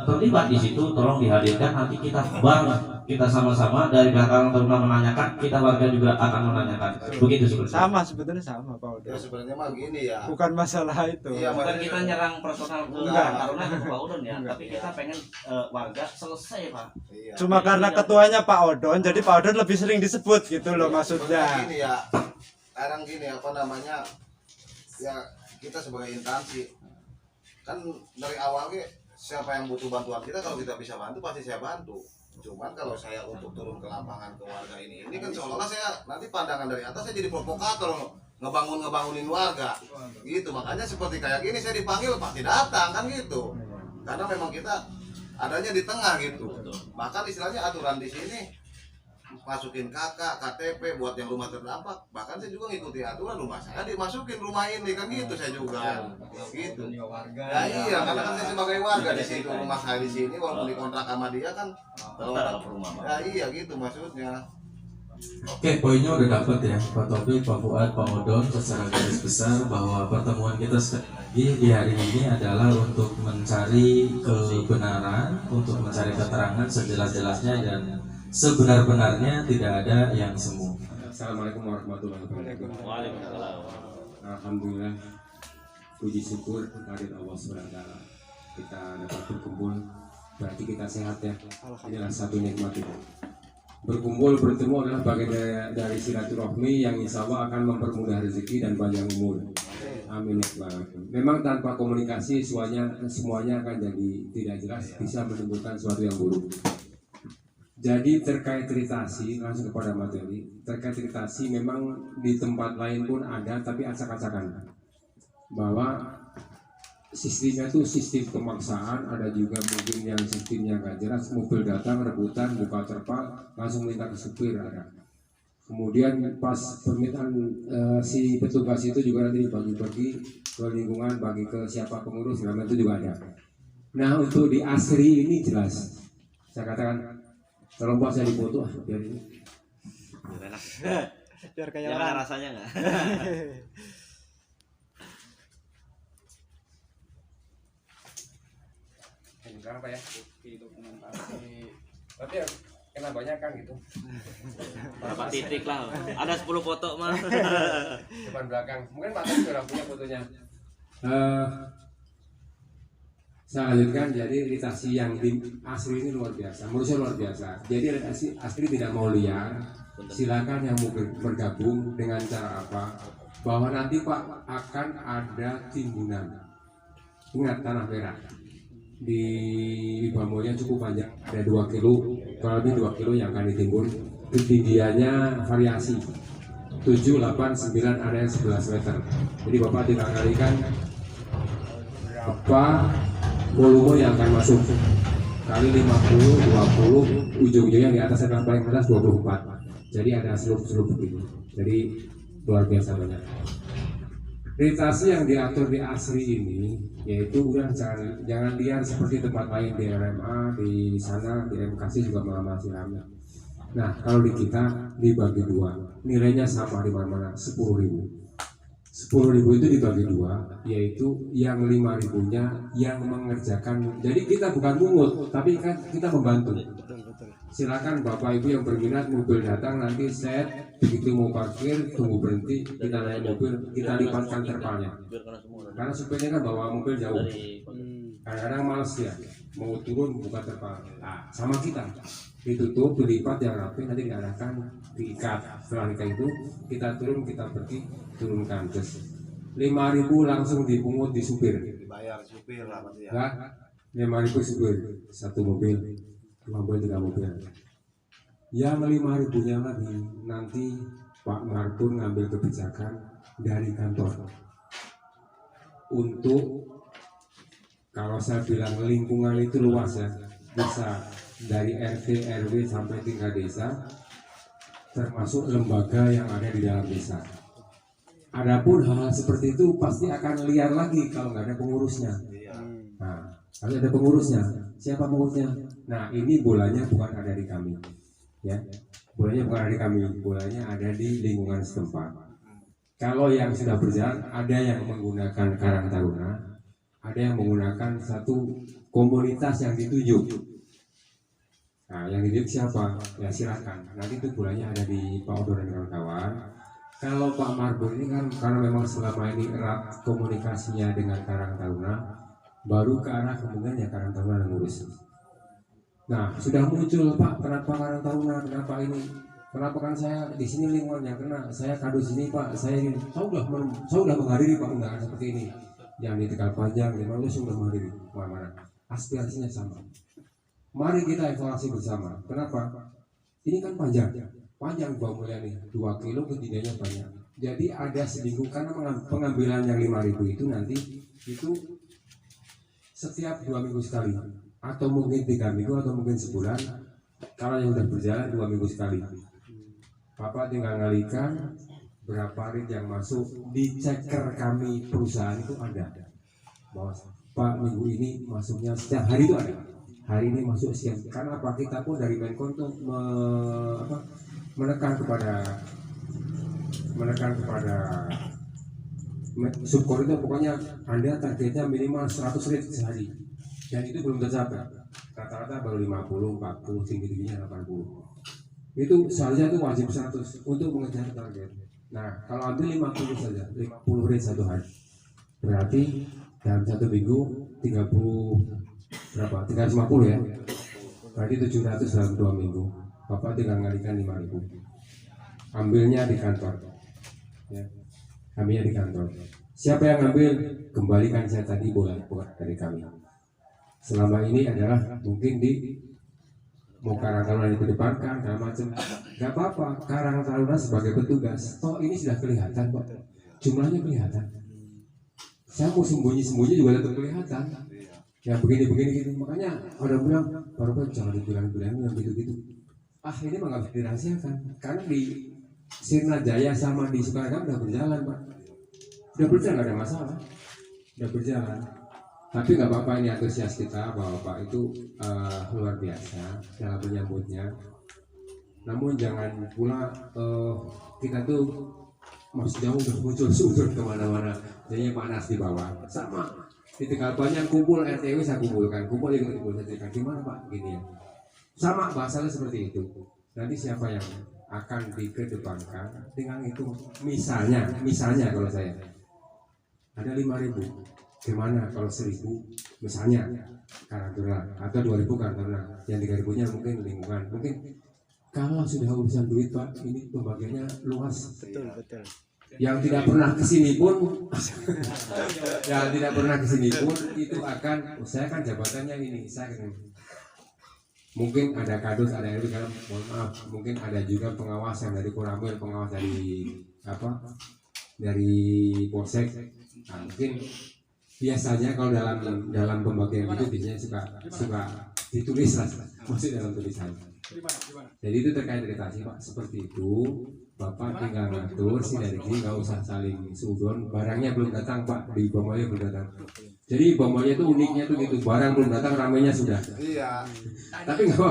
terlibat di situ, tolong dihadirkan. Nanti kita bareng, kita sama-sama dari pihak Karang Taruna menanyakan, kita warga juga akan menanyakan. Begitu sebenarnya. Sebetulnya sama Pak Udon. Ya sebenarnya mah gini ya. Bukan masalah itu. Iya, Bukan makanya kita nyerang personal ke Enggak. Karang Taruna ke Pak Udon ya, tapi kita pengen warga selesai Pak. Iya. Cuma karena ketuanya Pak Odon, jadi Pak Odon lebih sering disebut gitu loh maksudnya. Gini ya, kadang gini apa namanya, ya kita sebagai instansi kan dari awal siapa yang butuh bantuan kita, kalau kita bisa bantu pasti saya bantu. Cuman kalau saya untuk turun ke lapangan ke warga ini kan seolah-olah saya nanti pandangan dari atas saya jadi provokator, ngebangunin warga gitu. Makanya seperti kayak gini saya dipanggil pasti datang kan gitu, karena memang kita adanya di tengah gitu. Bahkan istilahnya aturan di sini masukin KK, KTP buat yang rumah terdampak. Bahkan saya juga ngikuti aturan, rumah saya dimasukin rumah ini kan gitu, saya juga gitu. Ya iya, karena kan saya sebagai warga di situ, rumah saya di sini walaupun dikontrak sama dia kan. Ya iya gitu maksudnya. Oke, poinnya udah dapat ya Pak Taufik, Pak Fuad, Pak Odon secara garis besar bahwa pertemuan kita sekali lagi di hari ini adalah untuk mencari kebenaran, untuk mencari keterangan sejelas-jelasnya dan sebenar-benarnya, tidak ada yang semu. Assalamualaikum warahmatullahi wabarakatuh. Waalaikumsalam. Alhamdulillah, puji syukur kehadirat Allah SWT. Kita dapat berkumpul, berarti kita sehat ya. Inilah satu nikmat itu. Berkumpul, bertemu adalah bagian dari silaturahmi yang insya Allah akan mempermudah rezeki dan panjang umur. Amin. Memang tanpa komunikasi semuanya akan jadi tidak jelas, bisa menimbulkan sesuatu yang buruk. Jadi terkait ritasi, langsung kepada materi. Terkait ritasi memang di tempat lain pun ada, tapi acak-acakan. Bahwa sistemnya itu sistem pemaksaan, ada juga mungkin yang sistemnya nggak jelas, mobil datang, rebutan, buka terpal, langsung minta ke supir ada. Kemudian pas permintaan si petugas itu juga nanti dibagi-bagi ke lingkungan, bagi ke siapa pengurus, segala itu juga ada. Nah untuk di Asri ini jelas, saya katakan, tolong Pak saya dipoto biar ini. Biar kayak Gimana rasanya nggak? Enggak apa ya, bukti dokumentasi. Tapi ya kena banyak kan gitu. Berapa titik lah? Ada 10 foto mah. Depan belakang. Mungkin Pak Tati sudah punya fotonya. Saya lanjutkan, jadi ritasi yang di Asri ini luar biasa, menurut saya luar biasa. Jadi Asri tidak mau liar, silakan yang mau bergabung dengan cara apa, bahwa nanti Pak akan ada timbunan. Ingat tanah merah di Bambonya cukup banyak, ada 2 kilo, kurang lebih 2 kilo yang akan ditimbun. Ketinggiannya variasi 7, 8, 9, ada yang 11 meter. Jadi Bapak tinggal kalikan apa volume yang akan masuk kali 50, 20, ujung-ujungnya di atas, yang paling atas 24. Jadi ada slope begitu. Jadi luar biasa banyak. Vegetasi yang diatur di ASRI ini yaitu udah jangan liar seperti tempat lain di RMA, di sana di MKC juga masih ramai. Nah kalau di kita dibagi dua, nilainya sama di mana-mana 10.000. 10.000 itu dibagi dua, yaitu yang 5.000-nya yang mengerjakan. Jadi kita bukan mungut, tapi kan kita membantu. Silakan Bapak Ibu yang berminat, mobil datang nanti set, begitu mau parkir tunggu berhenti, kita naik mobil, kita lipatkan terpalnya. Karena supirnya kan bawa mobil jauh, kadang-kadang males ya, mau turun buka terpal. Nah, sama kita ditutup, dilipat yang rapi, nanti diarahkan, diikat. Setelah ikat itu kita turun, kita pergi, turunkan. Terus 5.000 langsung dipungut di supir. Dibayar supir lah berarti ya. Enggak, 5.000 supir, satu mobil, 2 mobil, 3 mobil. Yang 5.000-nya lagi nanti Pak Marpun ngambil kebijakan dari kantor untuk, kalau saya bilang lingkungan itu luas ya, bisa dari RT, RW sampai tingkat desa, termasuk lembaga yang ada di dalam desa. Adapun hal seperti itu pasti akan liar lagi kalau nggak ada pengurusnya. Nah, harus ada pengurusnya. Siapa pengurusnya? Nah, ini bolanya bukan ada di kami, ya. Bolanya bukan ada di kami, bolanya ada di lingkungan setempat. Kalau yang sudah berjalan, ada yang menggunakan Karang Taruna, ada yang menggunakan satu komunitas yang dituju. Nah, yang dituju siapa? Ya silakan. Nanti itu bolanya ada di Pak Odo dan kawan-kawan. Kalau Pak Marbun ini kan karena memang selama ini erat komunikasinya dengan Karang Taruna, baru ke arah kemudian ya Karang Taruna yang ngurus. Nah, sudah muncul Pak, kenapa Karang Taruna, kenapa ini? Kenapa kan saya di sini lingkungan yang kena, saya kado sini Pak, saya ini, saya udah menghadiri Pak undangan seperti ini, yang di Tegal Panjang, di mana sudah menghadiri, mana aspirasinya sama. Mari kita evaluasi bersama. Kenapa? Ini kan panjang Mbak Mulyani, 2 kilo ketinggiannya banyak. Jadi ada seminggu karena pengambilan yang 5.000 itu nanti itu setiap 2 minggu sekali, atau mungkin 3 minggu atau mungkin sebulan. Kalau yang sudah berjalan 2 minggu sekali. Bapak tinggal ngalikan berapa rit yang masuk di ceker kami perusahaan itu ada. Bahwa Pak minggu ini masuknya setiap hari itu ada. Hari ini masuk sekian. Karena apa? Kita pun dari Menko untuk menekan kepada subkor itu, pokoknya Anda targetnya minimal 100 rit sehari. Dan itu belum tercapai. Rata-rata baru 50, 40, tinggi-tingginya 80. Itu seharusnya itu wajib 100 untuk mengejar target. Nah, kalau ambil 50 saja, 50 rit satu hari. Berarti dalam 1 minggu 30 berapa? 350 ya. Berarti 700 dalam 2 minggu. Bapak tinggal ngalikan 5.000. Ambilnya di kantor. Ya. Ambilnya di kantor. Siapa yang ngambil? Kembalikan saya tadi bukan dari kami. Selama ini adalah mungkin di mau Karang Taruna dikedepankan segala macam, nggak apa-apa. Karang Taruna sebagai petugas, toh ini sudah kelihatan kok, jumlahnya kelihatan. Saya mau sembunyi juga tetap kelihatan. Ya begini gitu. Makanya orang bilang, baru jangan dibilang-bilang yang gitu-gitu. Ini mah nggak bisa dirahasiakan, karena di Sirna Jaya sama di Sukaragam udah berjalan Pak, udah berjalan, nggak ada masalah, udah berjalan. Tapi nggak apa-apa, ini antusias kita bahwa Pak itu luar biasa dalam menyambutnya. Namun jangan pula kita tuh maksudnya udah muncul sumber kemana-mana, jadinya panas di bawah. Sama di Tegal Panjang kumpul RTW saya kumpulkan, kumpul saya gimana Pak gini ya. Sama bahasanya seperti itu. Nanti siapa yang akan dikedepankan dengan itu, misalnya kalau saya ada 5.000. Gimana kalau 1.000 misalnya Karang Taruna atau 2.000 Karang Taruna, yang 3.000-nya mungkin lingkungan. Mungkin kalau sudah urusan duit Pak, ini pembagiannya luas. Betul. Yang tidak pernah kesini pun itu akan, saya kan jabatannya ini, saya kan mungkin ada kadus, ada yang dalam, mohon maaf, mungkin ada juga pengawas yang dari Koramil, pengawas dari Polsek. Nah, mungkin biasanya kalau dalam pembagian itu biasanya suka ditulis lah, masih dalam tulisan. Jadi itu terkait vegetasi Pak, seperti itu. Bapak tinggal ngatur sinergi, nggak usah saling sudon. Barangnya belum datang Pak, di Bomoyo belum datang. Jadi Bomoyo itu uniknya tuh gitu, barang belum datang, ramenya sudah. Iya. Tapi nggak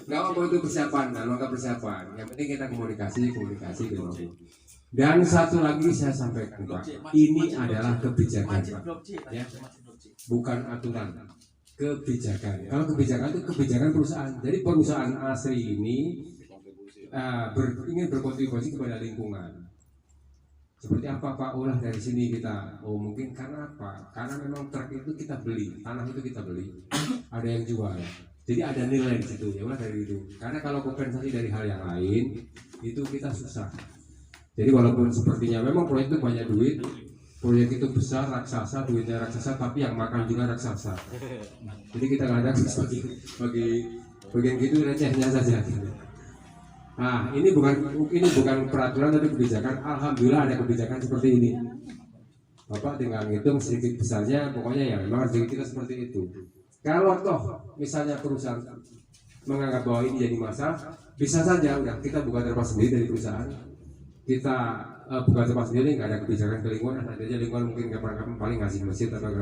apa-apa itu persiapan, langkah persiapan. Yang penting kita komunikasi dulu. Dan satu lagi saya sampaikan Pak, ini adalah kebijakan Pak, ya, bukan aturan. Kebijakan. Kalau kebijakan itu kebijakan perusahaan. Jadi perusahaan asli ini ingin berkontribusi kepada lingkungan. Seperti apa Pak? Olah dari sini kita. Oh mungkin karena apa? Karena memang truk itu kita beli, tanah itu kita beli. Ada yang jual. Jadi ada nilai di situ. Ya ulah dari itu. Karena kalau kompensasi dari hal yang lain itu kita susah. Jadi walaupun sepertinya memang proyek itu banyak duit, proyek itu besar, raksasa, duitnya raksasa, tapi yang makan juga raksasa. Jadi kita kadang bagi bagian gitu recehnya saja. Nah, ini bukan peraturan tapi kebijakan. Alhamdulillah ada kebijakan seperti ini. Bapak tinggal ngitung sedikit besarnya, pokoknya ya memang rezeki kita seperti itu. Kalau toh misalnya perusahaan menganggap bahwa ini jadi masalah, bisa saja udah kita buka terpas sendiri dari perusahaan. Kita buka tempat sendiri, nggak ada kebijakan ke lingkungan, nanti aja lingkungan mungkin kapan-kapan paling ngasih masjid atau apa.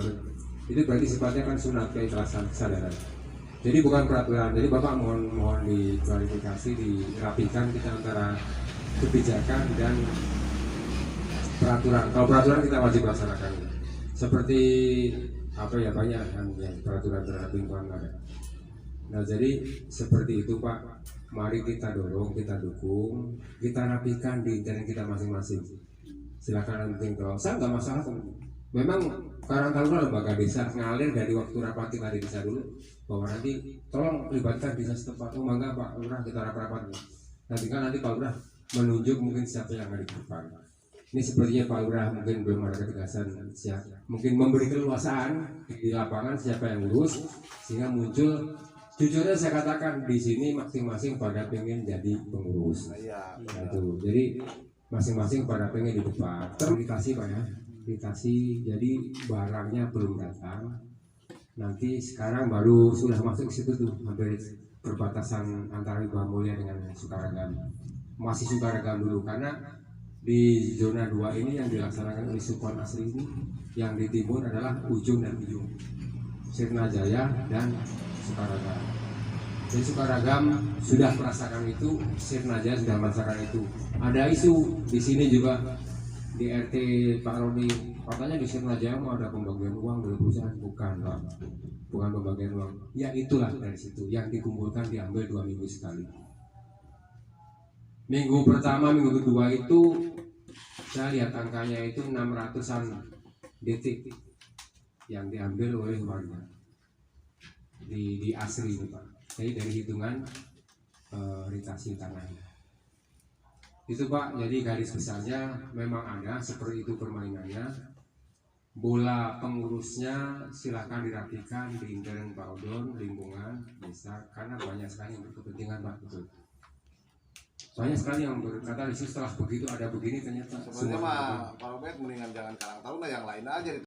Itu berarti sifatnya kan sunat, keikhlasan, kesadaran. Jadi bukan peraturan. Jadi Bapak mohon diklarifikasi, dirapikan kita antara kebijakan dan peraturan. Kalau peraturan kita wajib laksanakan. Seperti apa ya, banyak kan yang peraturan terhadap lingkungan ada. Nah jadi seperti itu Pak. Mari kita dorong, kita dukung, kita rapikan di internet kita masing-masing. Silakan nanti kalau saya nggak masalah. Memang Karang Taruna lembaga desa ngalir dari waktu rapat kita di desa dulu bahwa nanti tolong libatkan desa setempat. Oh mangga Pak Lurah kita rapat. Nanti kan nanti Pak Lurah menunjuk mungkin siapa yang ada di depan. Ini sepertinya Pak Lurah mungkin belum ada ketegasan siapa. Mungkin memberi keluasan di lapangan siapa yang urus sehingga muncul. Jujurnya saya katakan di sini masing-masing pada pengen jadi pengurus. Iya. Nah, itu. Jadi masing-masing pada pengen di depan. Terindikasi Pak ya. Indikasi jadi barangnya belum datang. Nanti sekarang baru sudah masuk situ tuh hampir perbatasan antara Ibu Mulia dengan Sukaragam. Masih Sukaragam dulu karena di zona 2 ini yang dilaksanakan oleh Supon asli ini yang di timur adalah ujung dan ujung. Sirnajaya dan Sukaragam. Jadi Sukaragam sudah merasakan itu, Sirnajaya sudah merasakan itu. Ada isu di sini juga di RT Pak Roni, katanya di Sirnajaya mau ada pembagian uang dari perusahaan. Bukan Pak, bukan pembagian uang. Ya itulah dari situ yang dikumpulkan diambil 2 minggu sekali. Minggu pertama, minggu kedua itu saya lihat angkanya itu 600-an detik yang diambil oleh warga. Di asri itu Pak. Jadi dari hitungan ritasi tanahnya itu Pak. Jadi garis besarnya memang ada seperti itu permainannya. Bola pengurusnya silakan dirapikan di intern Pak Odon, lingkungan desa, karena banyak sekali yang berkepentingan Pak. Betul. Banyak sekali yang berkata setelah begitu ada begini ternyata. Sebenarnya mah Pak Robert mendingan jangan Karang Taruna, yang lain aja.